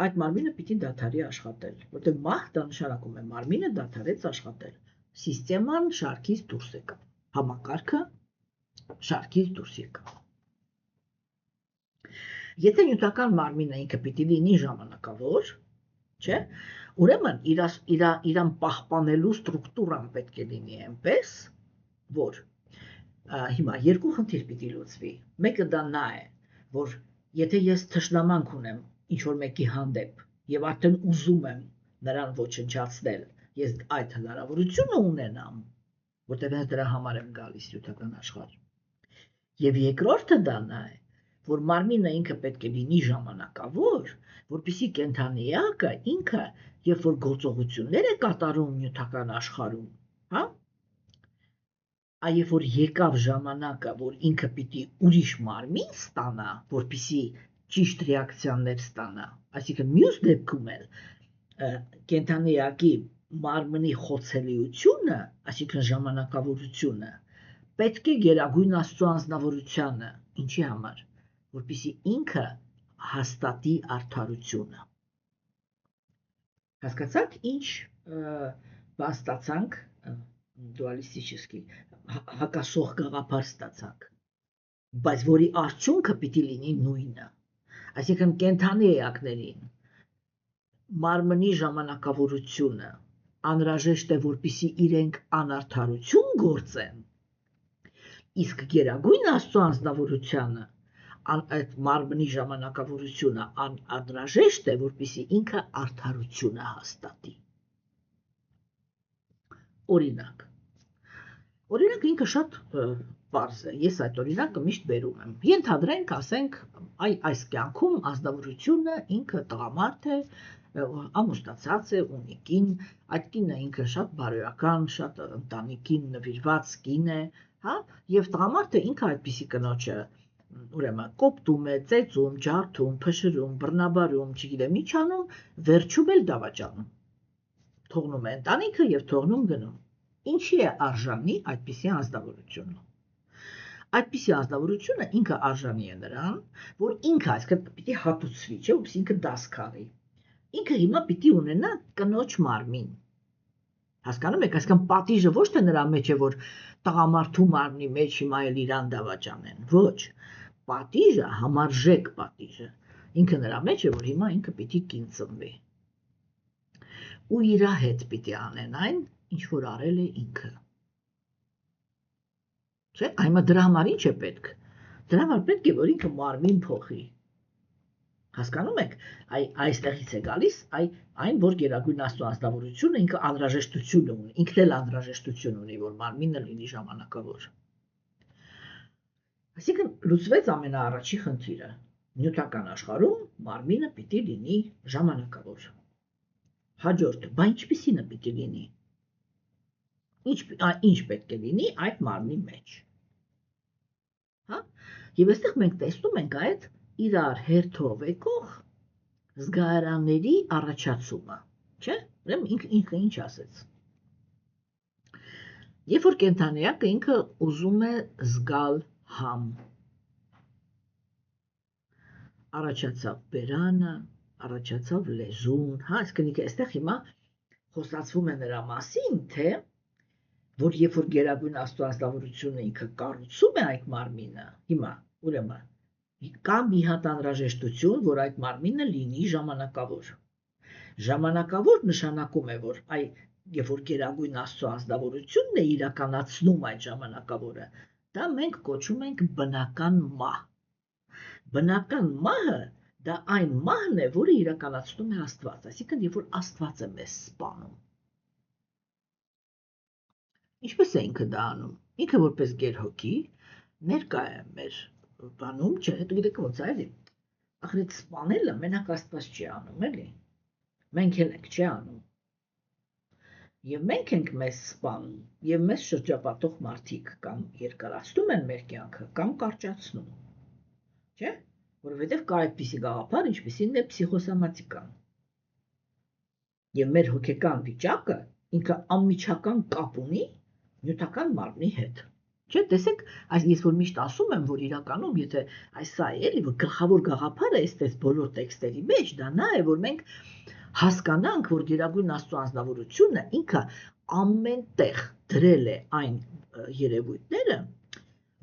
այդ մարմինը պիտի դադարի աշխատել, որտեղ մահ դա նշանակում է մարմինը դադարեց աշխատել, սիստեման շարքից դուրս եկավ, համակարգը շարքից դուրս եկավ։ Եթե նյութական մարմինը ինքը պիտի լինի ժամանակավոր, չէ, ուրեմն իրան պահպանելու ստրուկտուրան պետք է լինի այնպես, որ հիմա երկու խնդիր պիտի լուծվի։ Մեկը դա նա է, որ եթե ես թշնամանք ունեմ ինչ-որ մեկի հանդեպ եւ արդեն ուզում եմ նրան ոչնչացնել, ես այդ հնարավորությունը ունենամ, որտեղ դրա համար եմ գալիս նյութական աշխարհ։ Եվ երկրորդը դա նա է, որ մարմինը ինքը պետք է լինի ժամանակավոր, որպեսզի կենդանիակը ինքը երբ որ գործողություններ է կատարում նյութական աշխարհում, հա? Երբ որ եկավ ժամանակը, որ ինքը պիտի ուրիշ մարմին ստանա, որպեսզի ճիշտ ռեակցիաներ ստանա, այսինքն մյուս դեպքում էլ կենդանիակի մարմնի խոցելիությունը, այսինքն ժամանակավորությունը, պետք է գերագույն Աստծո անձնավորությանը, ինչի համար, որպեսզի ինքը հաստատի արդարությունը։ Հասկացաք, ինչ բան ստացանք դուալիստически, հակասող գաղափար ստացանք, բայց որի արդյունքը պիտի լինի նույնը։ Այսինքն կենդանի էակներին մարմնի ժամանակավորությունը անհրաժեշտ է, որպեսզի իրենք անարդարություն գործեն, իսկ գերագույն Աստծո անձնավորությանը այդ մարմնի ժամանակավորությունը անհրաժեշտ է, որպեսզի ինքը արդարությունը հաստատի։ Օրինակ ինքը շատ պարզ է, ես այդ օրինակը միշտ բերում եմ։ Ենթադրենք, ասենք, այս կյանքում անձնավորությունը ինքը տղամարդ է, ամուսնացած է, ունի կին, այդ կինը ինքը շատ բարոյական, շատ ընտանիքին նվիրված կին է, հա, եւ տղամարդը ինքը այդպիսի կնոջը ուրեմն կոպտում է, ծեծում, ջարդում, փշրում, բռնաբարում, չգիտեմ ինչ անում, վերջում էլ դավաճանում։ Թողնում է ընտանիքը եւ թողնում գնում։ Ինչի է արժանի այդպիսի անձնավորությունը։ Այդպիսի անձնավորությունը ինքը արժանի է նրան, որ ինքը այսքան պիտի հատուցվի, չէ՞, որպես ինքը դաս քաղի։ Ինքը հիմա պիտի ունենա կնոջ մարմին։ Հասկանում եք, այսքան պատիժը ոչ թե նրա մեջ է, որ տղամարդու մարմնի մեջ հիմա էլ իրան դավաճանեն, ոչ։ Պատիժը, համարժեք պատիժը, ինքը նրա մեջ է, որ հիմա ինքը պիտի կին ծնվի։ Ու իր հետ պիտի անեն այն, ինչ որ արել է ինքը։ Չէ՞, այմա դրա համար ինչ է պետք։ Դրա համար պետք է, որ ինքը մարմին փոխի։ Հասկանում եք, այստեղից է գալիս այն, որ գերագույն Աստծո անձնավորությունը ինքը անհրաժեշտություն ունի, ինքն էլ անհրաժեշտություն ունի, որ մարմինը լինի ժամանակավոր։ Այսինքն լուծվեց ամենաառաջի խնդիրը։ Նյութական աշխարհում մարմինը պիտի լինի ժամանակավոր։ Հաջորդը, բա ինչպիսինը պիտի լինի։ Ինչ պետք է լինի այդ մարմնի մեջ։ Հա? Եվ այստեղ մենք տեսնում ենք այդ իրար հերթով եկող զգայարանների առաջացումը, չէ՞։ Ուրեմն ինքը ինչ ասեց։ Երբ որ կենդանիակը ինքը ուզում է զգալ համ, առաջացավ բերանը, առաջացավ լեզուն, հա, այսինքն այստեղ հիմա խոսացվում է նրա մասին, թե որ երբ որ գերագույն Աստծո անձնավորությունը ինքը կառուցում է այդ մարմինը, հիմա ուրեմն կա մի հատ անհրաժեշտություն, որ այդ մարմինը լինի ժամանակավոր։ Ժամանակավոր նշանակում է, որ երբ որ գերագույն Աստծո անձնավորությունն է իրականացնում այդ ժամանակավորը, դա մենք կոչում ենք բնական մահ։ Բնական մահը դա այն մահն է, որը իրականացնում է Աստված, այսինքն երբ որ Աստված է մեզ սպանում։ Ինչպես է ինքը դա անում։ Ինքը որպես գերհոգի ներկա է մեր բանում, չէ, գիտեք ոնց է, էլի։ Ախր այդ սպանելը մենակ Աստված չի անում, էլի։ Մենք էլ ենք չի անում։ Եվ մենք ենք մեզ սպանում, եւ մեզ շրջապատող մարդիկ կամ երկարացնում են մեր կյանքը, կամ կարճացնում։ Չէ՞։ Որովհետև կա այդպիսի գաղափար, ինչպիսին է փսիխոսոմատիկան։ Եվ մեր հոգեկան վիճակը ինքը անմիջական կապ ունի նյութական մարմնի հետ։ Չէ, տեսեք, ես որ միշտ ասում եմ, որ իրականում, եթե այս սա է, էլի, որ գլխավոր գաղափարը այստեղ բոլոր տեքստերի մեջ, դա նա է, որ մենք հասկանանք, որ Գերագույն Աստծո անձնավորությունը ինքը ամենտեղ դրել է այն երևույթները,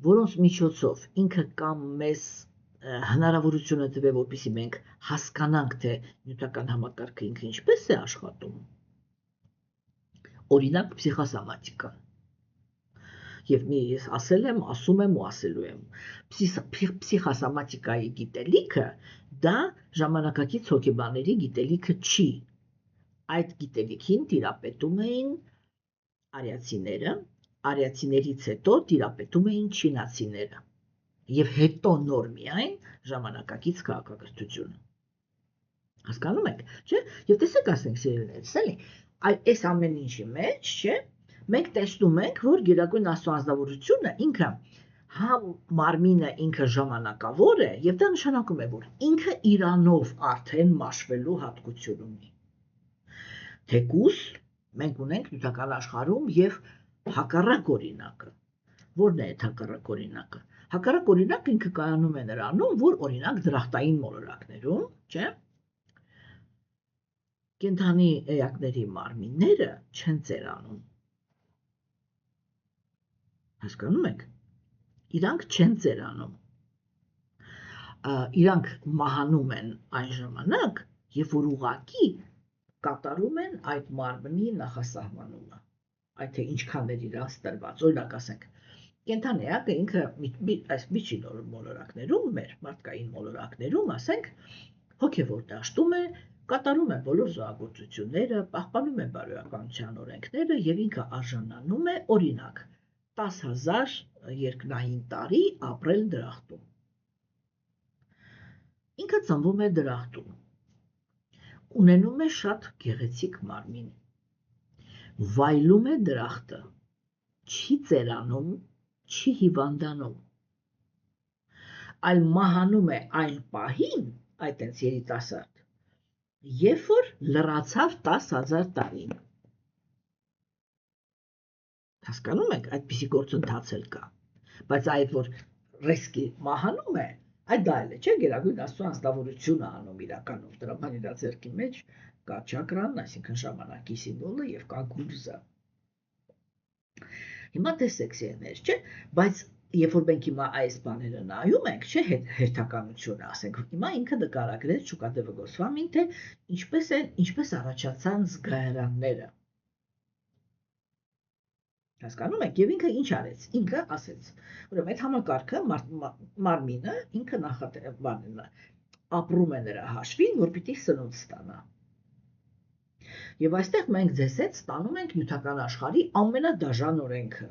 որոնց միջոցով ինքը կամ մեզ հնարավորությունը տվե, որպեսզի մենք հասկանանք, թե նյութական համակարգը ինքը ինչպես է աշխատում։ Օրինակ փսիխոսոմատիկան։ Եվ ես ասել եմ, ասում եմ ու ասելու եմ, փսիխոսոմատիկայի գիտելիքը դա ժամանակակից հոգեբանների գիտելիքը չի։ Այդ գիտելիքին տիրապետում էին արիացիները, արիացիներից հետո տիրապետում էին չինացիները։ Եվ հետո նոր միայն ժամանակակից քաղաքակրթությունը։ Հասկանում եք, չէ՞։ Եվ տեսեք, ասենք սիրելիներս, էլի, այս ամեն ինչի մեջ, չէ՞, մենք տեսնում ենք, որ Գերագույն Աստծո անձնավորությունը ինքը համ մարմինը ինքը ժամանակավոր է, եւ դա նշանակում է, որ ինքը իրանով արդեն մաշվելու հատկություն ունի։ Թեկուզ մենք ունենք նյութական աշխարհում եւ հակառակ օրինակը։ Որն է այդ հակառակ օրինակը։ Հակառակ օրինակ ինքը կայանում է նրանում, որ օրինակ դրախտային մոլորակներում, չէ՞, կենդանի էակների մարմինները չեն ծերանում։ Հասկանում եք։ Իրանք չեն ծերանում։ Իրանք մահանում են այն ժամանակ, երբ որ ուղղակի կատարում են այդ մարմնի նախասահմանումը։ Այդ թե ինչքան է իրանց տրված, օրինակ ասենք, կենդանի էակը ինքը այս միջին մոլորակներում, մեր մարդկային մոլորակներում, ասենք, հոգևոր դաշտում է, կատարում է բոլոր զոհագործությունները, պահպանում է բարոյականության օրենքները եւ ինքը արժանանում է, օրինակ, 10,000 երկնային տարի ապրել դրախտում։ Ինքը ծնվում է դրախտում, ունենում է շատ գեղեցիկ մարմին, վայելում է դրախտը, չի ծերանում, չի հիվանդանում, այլ մահանում է այն պահին, այդ այնց երիտասարդ, երբ որ լրացավ 10,000 տարին։ Հասկանում եք, այդպիսի գործընթաց էլ կա, բայց այդ որ ռիսկի մահանում է, այդ դա էլ է, չէ, Գերագույն Աստծո անձնավորությունը անում իրականում, դրական իր ձեռքի մեջ կա չակրան, այսինքն ժամանակի սիմվոլը եւ կա գուրզը։ Հիմա տեսեք սերներ, չէ, բայց երբ որ մենք հիմա այս բաները նայում ենք, չէ, հերթականությունը, ասենք, հիմա ինքը նկարագրեց Շուկադեվը Գոսվամին, թե ինչպես առաջացան զգայարանները։ Հասկանում եք, եւ ինքը ինչ արեց։ Ինքը ասեց, ուրեմն այդ համակարգը մարմինը ինքը նախատեսել ապրում է նրա հաշվին, որ պիտի սնունդ ստանա։ Եվ այստեղ մենք ձեզ հետ ստանում ենք նյութական աշխարհի ամենադաժան օրենքը,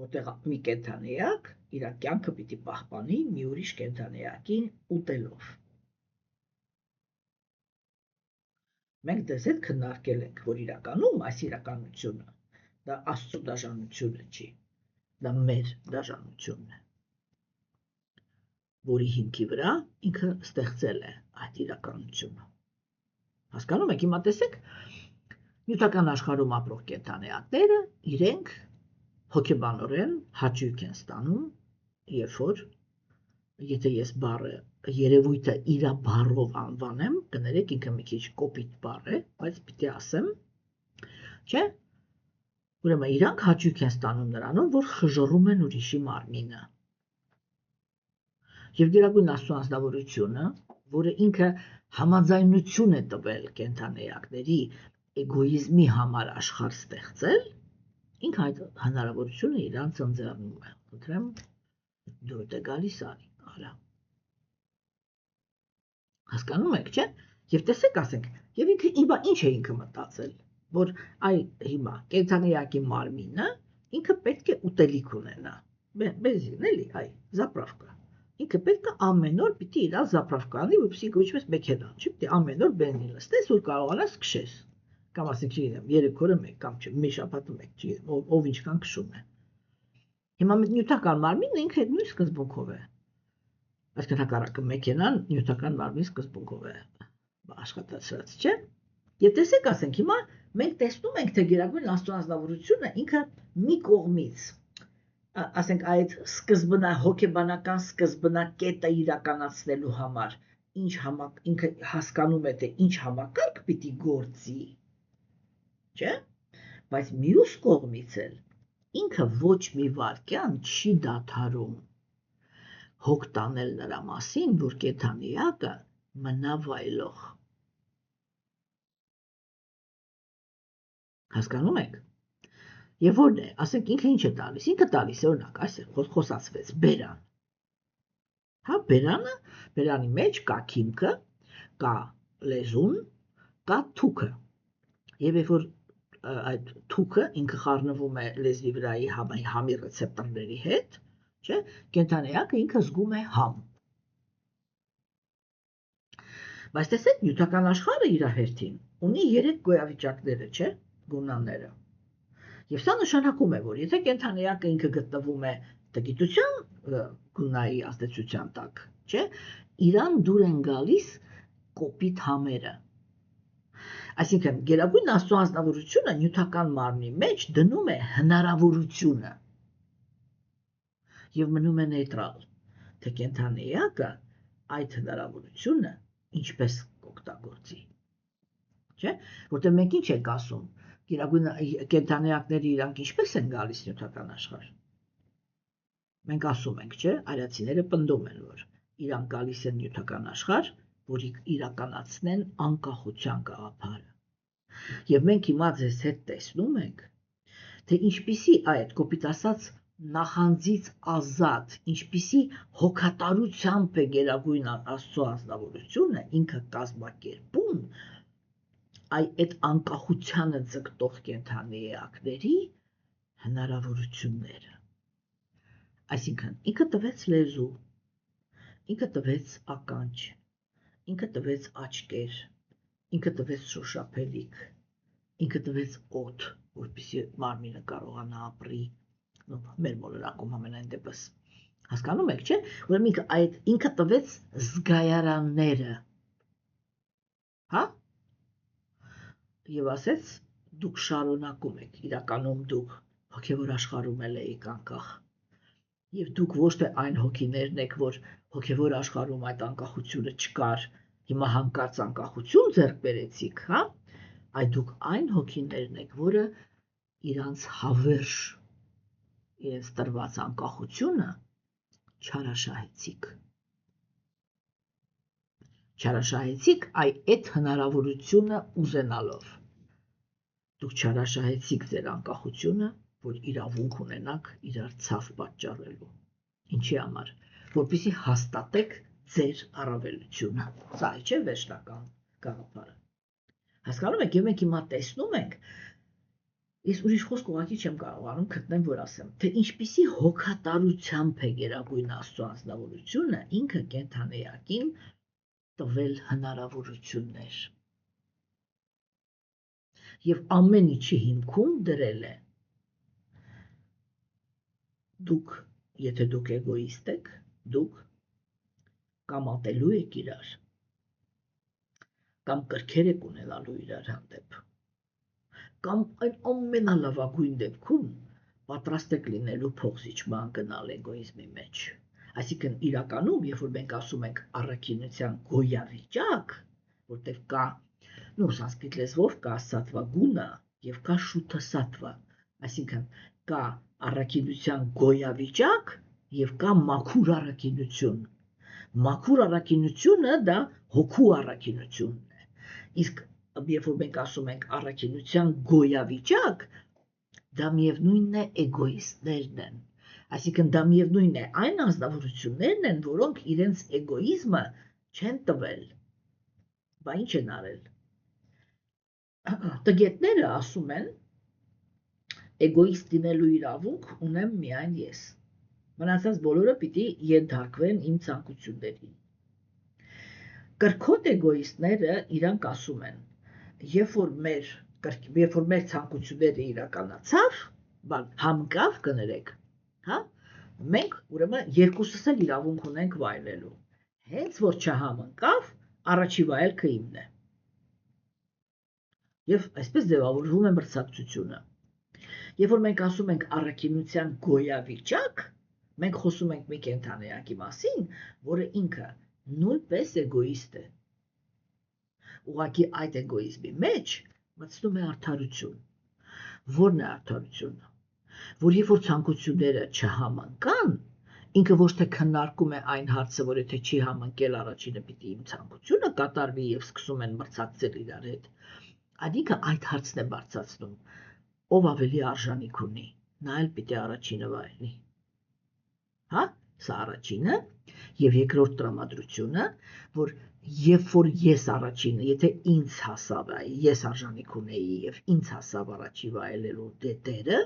որտեղ մի կենդանեակ իր կյանքը պիտի պահպանի մի ուրիշ կենդանեակին ուտելով։ Մենք ձեզ հետ քննարկել ենք, որ իրականում այս իրականությունը դա Աստծո դաժանությունը չի, դա մեր դաժանությունն է, որի հիմքի վրա ինքը ստեղծել է այդ իրականությունը։ Հասկանում եք, հիմա տեսեք, նյութական աշխարհում ապրող կենդանեակները իրենք հոգեբանորեն հաճույք են ստանում, երբ որ, եթե ես բառը երևույթը իր բառով անվանեմ, կներեք ինքը մի քիչ կոպիտ բառ է, բայց պիտի ասեմ, չէ՞։ Ուրեմն իրանք հաճույք են ստանում նրանով, որ խժռում են ուրիշի մարմինը։ Եվ Գերագույն Աստծո անձնավորությունը, որը ինքը համաձայնություն է տվել կենդանեակների էգոիզմի համար աշխարհ ստեղծել, ինքը այդ հնարավորությունը իրանց ընձեռնում է։ Խնդրեմ, դուրս է գալիս արա։ Հասկանում եք, չէ՞։ Եվ տեսեք, ասենք, եւ ինքը ինչ է ինքը մտածել, որ այ հիմա կենդանեակի մարմինը ինքը պետք է ուտելիք ունենա, բենզին էլի, այ, զապրավկա։ Ինքը պետք է ամեն օր պիտի իր զապրավկա անի, որպեսզի ինչպես մեքենա, չի պիտի ամեն օր բենզին լցնես, որ կարողանաս քշես։ Կամ ասենք, չգիտեմ, 3 օրը մեկ կամ մի շաբաթը մեկ, չգիտեմ, ով ինչքան քշում է։ Հիմա նյութական մարմինը ինքը նույն սկզբունքով է։ Այսինքն հակառակը մեքենան նյութական մարմնի սկզբունքով է աշխատացրած, չէ՞։ Եվ տեսեք, ասենք, հիմա մենք տեսնում ենք, թե Գերագույն Աստծո անձնավորությունը ինքը մի կողմից, ասենք, այդ հոգեբանական սկզբնակետը իրականացնելու համար ինքը հասկանում է, թե ինչ համակարգ պիտի գործի, չէ՞։ Բայց մյուս կողմից էլ ինքը ոչ մի վայրկյան չի դադարում հոգ տանել նրա մասին, որ կենդանիակը մնա վայելող։ Հասկանում եք։ Եվ որն է, ասենք, ինքը ինչ է տալիս։ Ինքը տալիս է, օրինակ, այսօր խոսացվեց բերան։ Հա, բերանի մեջ կա քիմքը, կա լեզուն, կա թուքը։ Եվ երբ որ այդ թուքը ինքը խառնվում է լեզվի վրայի համի ռեցեպտորների հետ, չէ, կենդանիակը ինքը զգում է համ։ Բայց տեսեք, նյութական աշխարհը իր հերթին ունի 3 գոյավիճակները, չէ, գունանները։ Եվ սա նշանակում է, որ եթե կենդանիակը ինքը գտնվում է տգիտության գունայի ազդեցության տակ, չէ, իրան դուր են գալիս կոպիտ համերը։ Այսինքն, Գերագույն Աստծո անձնավորությունը նյութական մարմնի մեջ դնում է հնարավորությունը եւ մնում է նեյտրալ, թե կենդանիակը այդ հնարավորությունը ինչպես կօգտագործի։ Չէ՞, որտեղ մենք ինչ ենք ասում, Գերագույն կենդանիակները իրանք ինչպես են գալիս նյութական աշխարհ։ Մենք ասում ենք, չէ, արիացիները պնդում են, որ իրանք գալիս են նյութական աշխարհ, որ իրականացնեն անկախության գաղափարը։ Եվ մենք հիմա ձեզ հետ տեսնում ենք, թե ինչպիսի այդ կոպիտ ասած նախանձից ազատ, ինչպիսի հոգատարությամբ է Գերագույն Աստծո անձնավորությունը ինքը կազմակերպում այդ անկախությանը ձգտող կենդանիակների հնարավորությունները։ Այսինքն, ինքը տվեց լեզու, ինքը տվեց ականջ, ինքը տվեց աչքեր, ինքը տվեց շոշափելիք, ինքը տվեց օդ, որպեսզի մարմինը կարողանա ապրի, մեր մոլորակում ամենայն դեպս։ Հասկանում եք, չէ՞, ուրեմն ինքը տվեց զգայարանները։ Հա? Եվ ասեց, դուք շարունակում եք, իրականում դուք հոգևոր աշխարհում եք անկախ։ Եվ դուք ոչ թե այն հոգիներն եք, որ հոգևոր աշխարհում այդ անկախությունը չկար, հիմա հանկարծ անկախություն ձեռք բերեցիք, հա? Այդ դուք այն հոգիներն եք, որը իրանց հավերժ, իրենց տրված անկախությունը չարաշահեցիք։ Չարաշահեցիք այդ հնարավորությունը ուզենալով։ Դուք չարաշահեցիք ձեր անկախությունը, որ իրավունք ունենաք իրար ցավ պատճառելու։ Ինչի համար, որպեսզի հաստատեք ձեր առավելությունը։ Սա չէ վերջնական գաղափարը։ Հասկանում եք, եւ մենք հիմա տեսնում ենք, ես ուրիշ խոսք ուղղակի չեմ կարողանում գտնել, որ ասեմ, թե ինչպիսի հոգատարությամբ է Գերագույն Աստծո անձնավորությունը ինքը կենդանիակին տվել հնարավորություններ։ Եվ ամեն ինչի հիմքում դրել է դուք, եթե դուք էգոիստ եք, դուք կամ ատելու եք իրար, կամ կրքեր եք ունենալու իրար հանդեպ, կամ այն ամենալավագույն դեպքում պատրաստ եք լինելու փոխզիջման գնալ էգոիզմի մեջ։ Այսինքն իրականում, երբ որ մենք ասում ենք առաքինության գոյավիճակ, որտեղ կա, սանսկրիտ լեզվով կա սատվա գունա եւ կա շութա սատվա, այսինքն կա առաքինության գոյավիճակ եւ կա մաքուր առաքինություն։ Մաքուր առաքինությունը դա հոգու առաքինությունն է։ Իսկ երբ որ մենք ասում ենք առաքինության գոյավիճակ, դա միևնույնն է էգոիստներն են։ Այսինքն դա միևնույնն է այն անձնավորություններն են, որոնք իրենց էգոիզմը չեն տվել։ Բա ինչ են արել։ Տգետները ասում են, էգոիստ լինելու իրավունք ունեմ միայն ես։ Մնացած բոլորը պիտի ենթարկվեն իմ ցանկություններին։ Կրքոտ էգոիստները իրանք ասում են, երբ որ մեր ցանկությունները իրականացավ, համկավ կներեք, հա, մենք ուրեմն երկուսս էլ իրավունք ունենք վայելելու։ Հենց որ չհամընկավ, առաջի վայելքը իմն է։ Եվ այսպես ձևավորվում է մրցակցությունը։ Երբ որ մենք ասում ենք առաքինության գոյավիճակ, մենք խոսում ենք մի կենդանեակի մասին, որը ինքը նույնպես էգոիստ է։ Ուղղակի այդ էգոիզմի մեջ մտցնում է արդարություն։ Որն է արդարությունը? Որ երբ որ ցանկությունները չհամընկան, ինքը ոչ թե քննարկում է այն հարցը, որ եթե չի համընկել առաջինը պիտի իմ ցանկությունը կատարվի եւ սկսում են մրցակցել իրար հետ, այլ ինքը այդ հարցն է բարձրացնում, ով ավելի արժանիք ունի, նա էլ պիտի առաջինը վայելի։ Հա, սա առաջինը, եւ երկրորդ տրամադրությունը, որ երբ որ ես առաջինը, եթե ինձ հասավ, ես արժանիք ունեի եւ ինձ հասավ առաջի վայելելու դերը,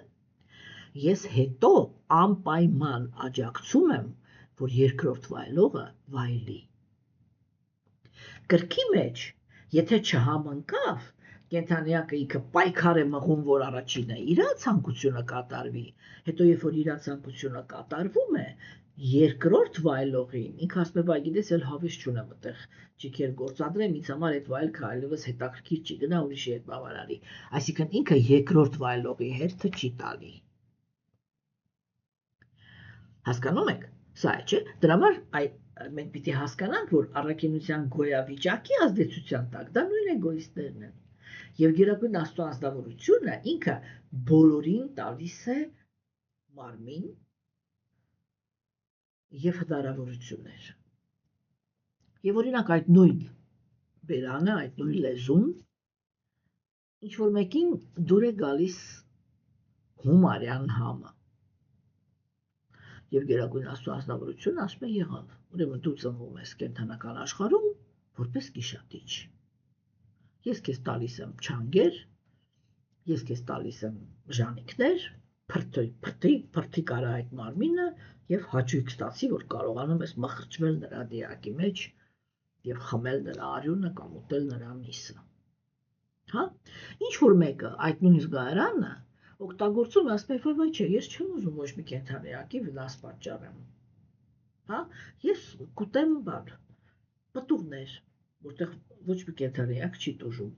ես հետո անպայման աջակցում եմ, որ երկրորդ վայելողը վայելի։ Կրքի մեջ, եթե չհամընկավ, կենդանեակը ինքը պայքար է մղում, որ առաջինը իր ցանկությունը կատարվի, հետո երբ որ իր ցանկությունը կատարվում է, երկրորդ վայելողին ինքը ասում է, բայ գիտես, էլ հավես չունեմ այդտեղ ճիքեր գործադրեմ, ինձ համար այդ վայելքը այլևս հետաքրքիր չի, գնա ուրիշի հետ բավարարի։ Այսինքն ինքը երկրորդ վայելողի հերթը չի տալի։ Հասկանում եք, սա է, չէ՞։ Դրա համար մենք պիտի հասկանանք, որ առաքինության գոյավիճակի ազդեցության տակ դա նույն էգոիստներն են։ Եվ գերագույն Աստծո ազնվորությունը ինքը բոլորին տալիս է մարմին եւ հնարավորություններ։ Եվ օրինակ այդ նույն բերանը, այդ նույն լեզուն ինչ որ մեկին դուր է գալիս հումարյան համը։ Եվ գերագույն Աստծո ազնվորությունը ասում է եղավ, ուրեմն դու ծնվում ես կենդանական աշխարհում որպես գիշատիչ։ Ես քեզ տալիս եմ չանգեր, ես քեզ տալիս եմ ժանիքներ, փրթի կարա այդ մարմինը եւ հաճույք ստացի, որ կարողանում ես մխրճվել նրա դիակի մեջ եւ խմել նրա արյունը կամ ուտել նրա միսը։ Հա, ինչ որ մեկը այդ նույն զգայարանը օգտագործում է, ասում է, վայ, չէ, ես չեմ ուզում ոչ մի կենդանեակի վնաս պատճառեմ։ Հա, ես կուտեմ պտուղներ, որտեղ ոչ մի կենդանեակ չի տուժում։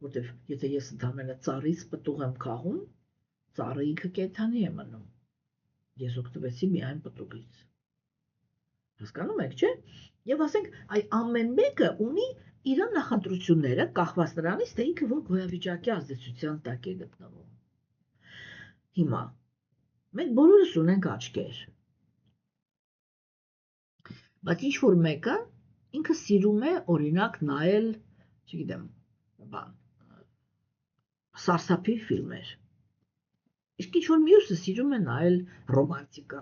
Որտեղ եթե ես ընդամենը ծառից պտուղ եմ քաղում, ծառը ինքը կենդանի է մնում։ Ես օգտվեցի միայն պտուղից։ Հասկանում եք, չէ՞։ Եվ ասենք, այդ ամեն մեկը ունի իր նախընտրությունները, կախված նրանից, թե ինքը որ գոյավիճակի ազդեցության տակ է գտնվում։ Հիմա մենք բոլորս ունենք աչքեր։ Բայց ինչ որ մեկը ինքը սիրում է օրինակ նայել, չգիտեմ, սարսափի ֆիլմեր։ Իսկ ինչ որ մյուսը սիրում է նայել ռոմանտիկա։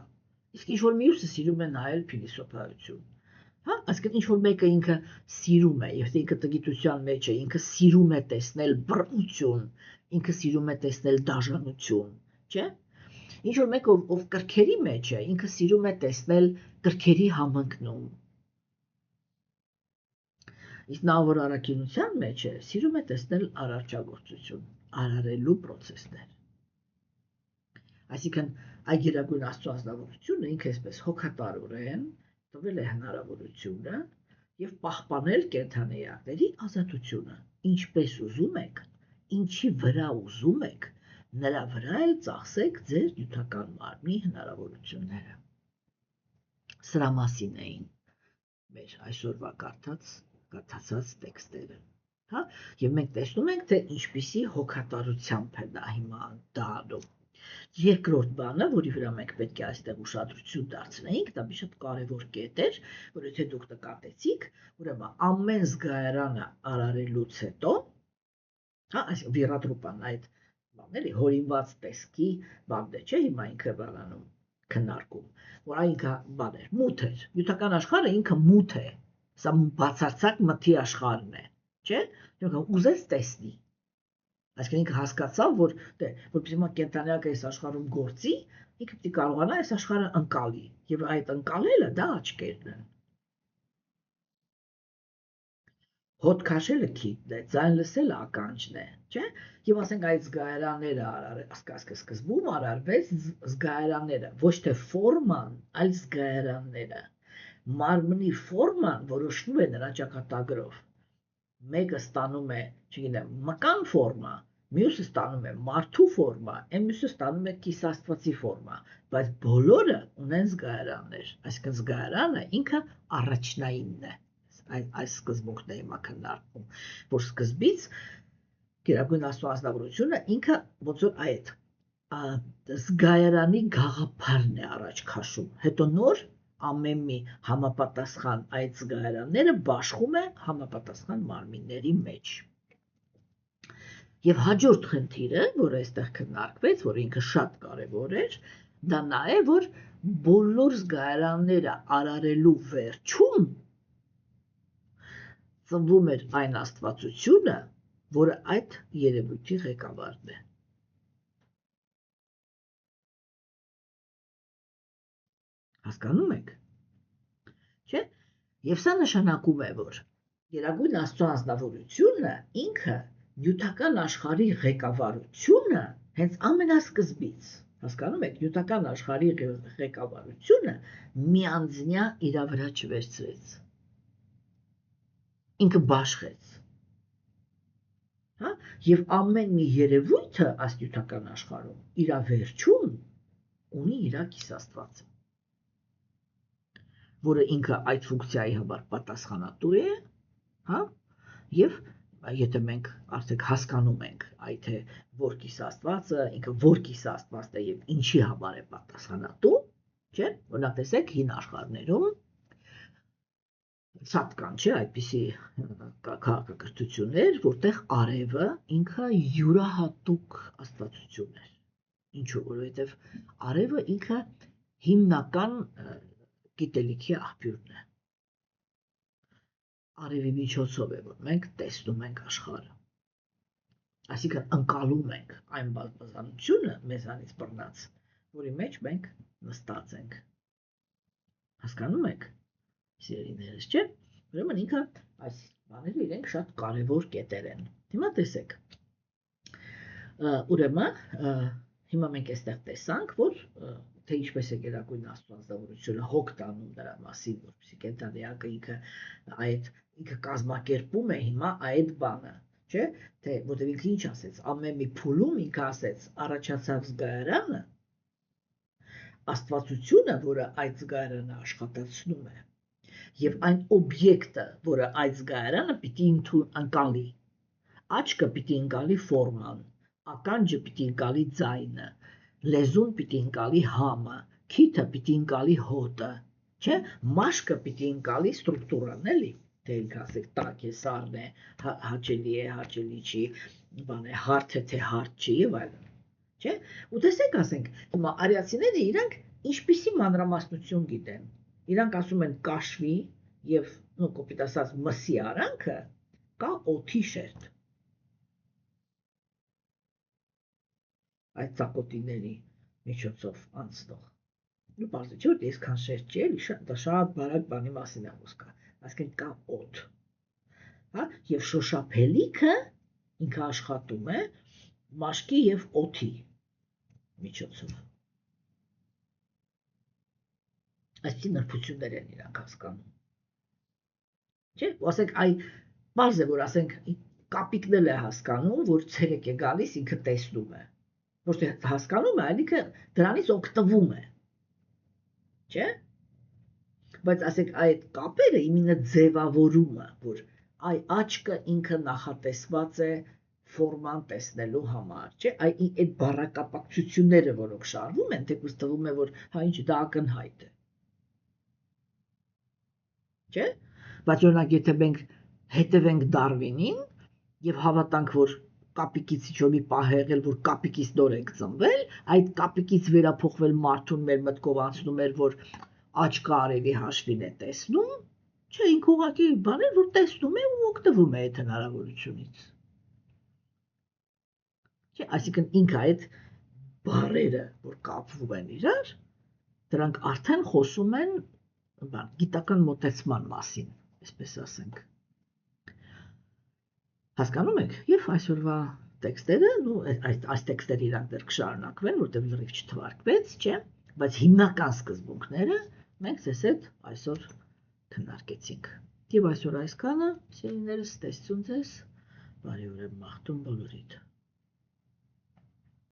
Իսկ ինչ որ մյուսը սիրում է նայել փիլիսոփայություն։ Հա, այսինքն ինչ որ մեկը ինքը սիրում է, եւ ինքը տգիտության մեջ է, ինքը սիրում է տեսնել բռնություն, ինքը սիրում է տեսնել դաժանություն, չէ՞։ Ինչ որ մեկը ով կրքերի մեջ է, ինքը սիրում է տեսնել կրքերի համընկնում։ Իսկ նա որ առաքինության մեջ է, սիրում է տեսնել արարչագործություն, արարելու process-ներ։ Այսինքն այ գերագույն Աստծո ազնվորությունը ինքը այսպես հոգատարորեն տվել է հնարավորությունը եւ պահպանել կենդանեակների ազատությունը, ինչպես ուզում եք, ինչի վրա ուզում եք, նրա վրա էլ ծախսեք ձեր նյութական մարմնի հնարավորությունները։ Սրա մասին էին մեր այսօրվա կարդացած տեքստերը, հա, եւ մենք տեսնում ենք, թե ինչպիսի հոգատարությամբ է դա հիմա դառնում։ Երկրորդ բանը, որի վրա մենք պետք է այստեղ ուշադրություն դարձնեինք, դա մի շատ կարևոր կետ էր, որ եթե դուք նկատեցիք, ուրեմն ամեն զգայարանը արարելուց հետո, հա, այսինքն վիրատրուպան այդ բանն էլի հորինված տեսքի բանն է, չէ՞, հիմա ինքը բանանում քննարկում, որ այնքը բան էր, մութ էր, նյութական աշխարհը ինքը մութ է, սա բացարձակ մթի աշխարհն է, չէ՞, ինքը ուզեց տեսնի։ Այսինքն ինքը հասկացավ, որ որպեսզի մա կենտրոնական այս աշխարհում գործի, ինքը պետք է կարողանա այս աշխարհը ընկալի, եւ այդ ընկալելը դա աչքերն են։ Հոտ քաշելը քիթն է, ձայն լսելը ականջն է, չէ՞։ Եվ ասենք այդ զգայարանները սկզբում արարվեց զգայարանները, ոչ թե ֆորման, այլ զգայարանները։ Մարմնի ֆորման որոշվում է նրա ճակատագրով։ Մեկը ստանում է, չգիտեմ, մկան ֆորմա, մյուսը ստանում է մարդու ֆորմա, մյուսը ստանում է կիսաստվածի ֆորմա, բայց բոլորը ունեն զգայարաններ, այսինքն զգայարանը ինքը առաջնայինն է։ Այս սկզբունքն է հիմա քննարկվում, որ սկզբից Գերագույն Աստծո ազնվորությունը ինքը ոնց որ այդ զգայարանի գաղափարն է առաջ քաշում, հետո նոր ամեն մի համապատասխան այդ զգայարանները բաշխում է համապատասխան մարմինների մեջ։ Եվ հաջորդ խնդիրը, որը այստեղ քննարկվեց, որ ինքը շատ կարևոր էր, դա նա է, որ բոլոր զգայարանները արարելու վերջում ծնվում էր այն աստվածությունը, որը այդ երևույթի ղեկավարն է։ Հասկանում եք։ Չէ՞։ Եվ սա նշանակում է, որ Գերագույն Աստծո անձնավորությունը ինքը նյութական աշխարհի ղեկավարությունը հենց ամենասկզբից, հասկանում եք, նյութական աշխարհի ղեկավարությունը միանձնյա իր վրա չվերցրեց։ Ինքը բաշխեց։ Հա, եւ ամեն մի երևույթը աստյութական աշխարհում իր վերջում ունի իր կիսաստվածը, որը ինքը այդ ֆունկցիայի համար պատասխանատու է, հա, եւ եթե մենք արդեն հասկանում ենք այդ թե որ կիսաստվածը, ինքը որ կիսաստվածն է եւ ինչի համար է պատասխանատու, չէ՞, օրինակ տեսեք հին աշխարհներում շատ կան, չէ, այդպիսի քաղաքակրթություններ, որտեղ արևը ինքը յուրահատուկ աստվածություն էր։ Ինչու՞, որովհետև արևը ինքը հիմնական գիտելիքի աղբյուրն է։ Արևի միջոցով է, որ մենք տեսնում ենք աշխարհը։ Այսինքն ընկալում ենք այն բազմազանությունը մեզանից բռնած, որի մեջ մենք նստած ենք։ Հասկանում եք, սիրելիներս, չէ՞։ Ուրեմն ինքը այս բաները իրենք շատ կարևոր կետեր են։ Հիմա տեսեք։ Ուրեմն հիմա մենք այստեղ տեսանք, որ թե ինչպես է Գերագույն Աստծո անձնավորությունը հոգ տանում դրա մասին, որպեսզի կենտրոնակը ինքը կազմակերպում է հիմա այդ բանը, չէ՞, թե որտեղ ինքը ինչ ասեց, ամեն մի փուլում ինքը ասեց, առաջացավ զգայարանը, աստվածությունը, որը այդ զգայարանը աշխատացնում է, եւ այն օբյեկտը, որը այդ զգայարանը պիտի ընկալի, աչքը պիտի ընկալի ֆորման, ականջը պիտի ընկալի ձայնը, լեզուն պիտի ընկալի համը, քիթը պիտի ընկալի հոտը, չէ՞, մաշկը պիտի ընկալի ստրուկտուրան, էլի, թե ինքը ասեք տաք է, սառն է, հաճելի է, հաճելի չի, բան է, հարթ է, թե հարթ չի եւ այլն, չէ՞։ Ու տեսեք, ասենք, հիմա արիացիները իրանք ինչպիսի մանրամասնություն գիտեն։ Իրանք ասում են կաշվի եւ կոպիտ ասած մսի արանքը կա օդի շերտ։ Այդ ծակոտիների միջոցով անցնող։ Ու բարձր չէ, որ այսքան շերտ չի, էլի շատ բարակ բանի մասին է խոսքը։ Այսինքն կա օդ։ Հա, եւ շոշափելիքը ինքը աշխատում է մաշկի եւ օդի միջոցով։ Այսինքն նրբություններ են իրանք հասկանում։ Չէ՞, ու ասենք բարձ է, որ ասենք կապիկն էլ է հասկանում, որ ցերեկ է գալիս, ինքը տեսնում է։ Ոչ թե հասկանում է, այլ ինքը դրանից օգտվում է։ Չէ՞։ Բայց ասենք այդ կապերը իմինը ձևավորումը, որ աչքը ինքը նախատեսված է ֆորման տեսնելու համար, չէ՞, այդ բառակապակցությունները, որոնք շարվում են, թեկուզ թվում է, որ հա ինչ դա ակնհայտ է։ Չէ՞։ Բայց օրինակ եթե մենք հետևենք Դարվինին եւ հավատանք, որ կապիկից ինչ-որ մի պահ եղել, որ կապիկից նոր ենք ծնվել, այդ կապիկից վերափոխվել մարդուն մեր մտքով անցնում էր, որ աչքը արևի հաշվին է տեսնում, չէ, ինքը ուղղակի բան է, որ տեսնում է ու օգտվում է այդ հնարավորությունից։ Չէ, այսինքն ինքը այդ բառերը, որ կապվում են իրար, դրանք արդեն խոսում են գիտական մոտեցման մասին, այսպես ասենք։ Հասկանում եք, եւ այսօրվա տեքստերը, այս տեքստերը իրանք դեռ կշարունակվեն, որտեղ լրիվ չթվարկվեց, չէ, բայց հիմնական սկզբունքները մենք ձեզ հետ այսօր քննարկեցինք։ Եվ այսօր այսքանը, սիրելիներս, տեսություն ձեզ, բարի օր եմ մաղթում բոլորիդ։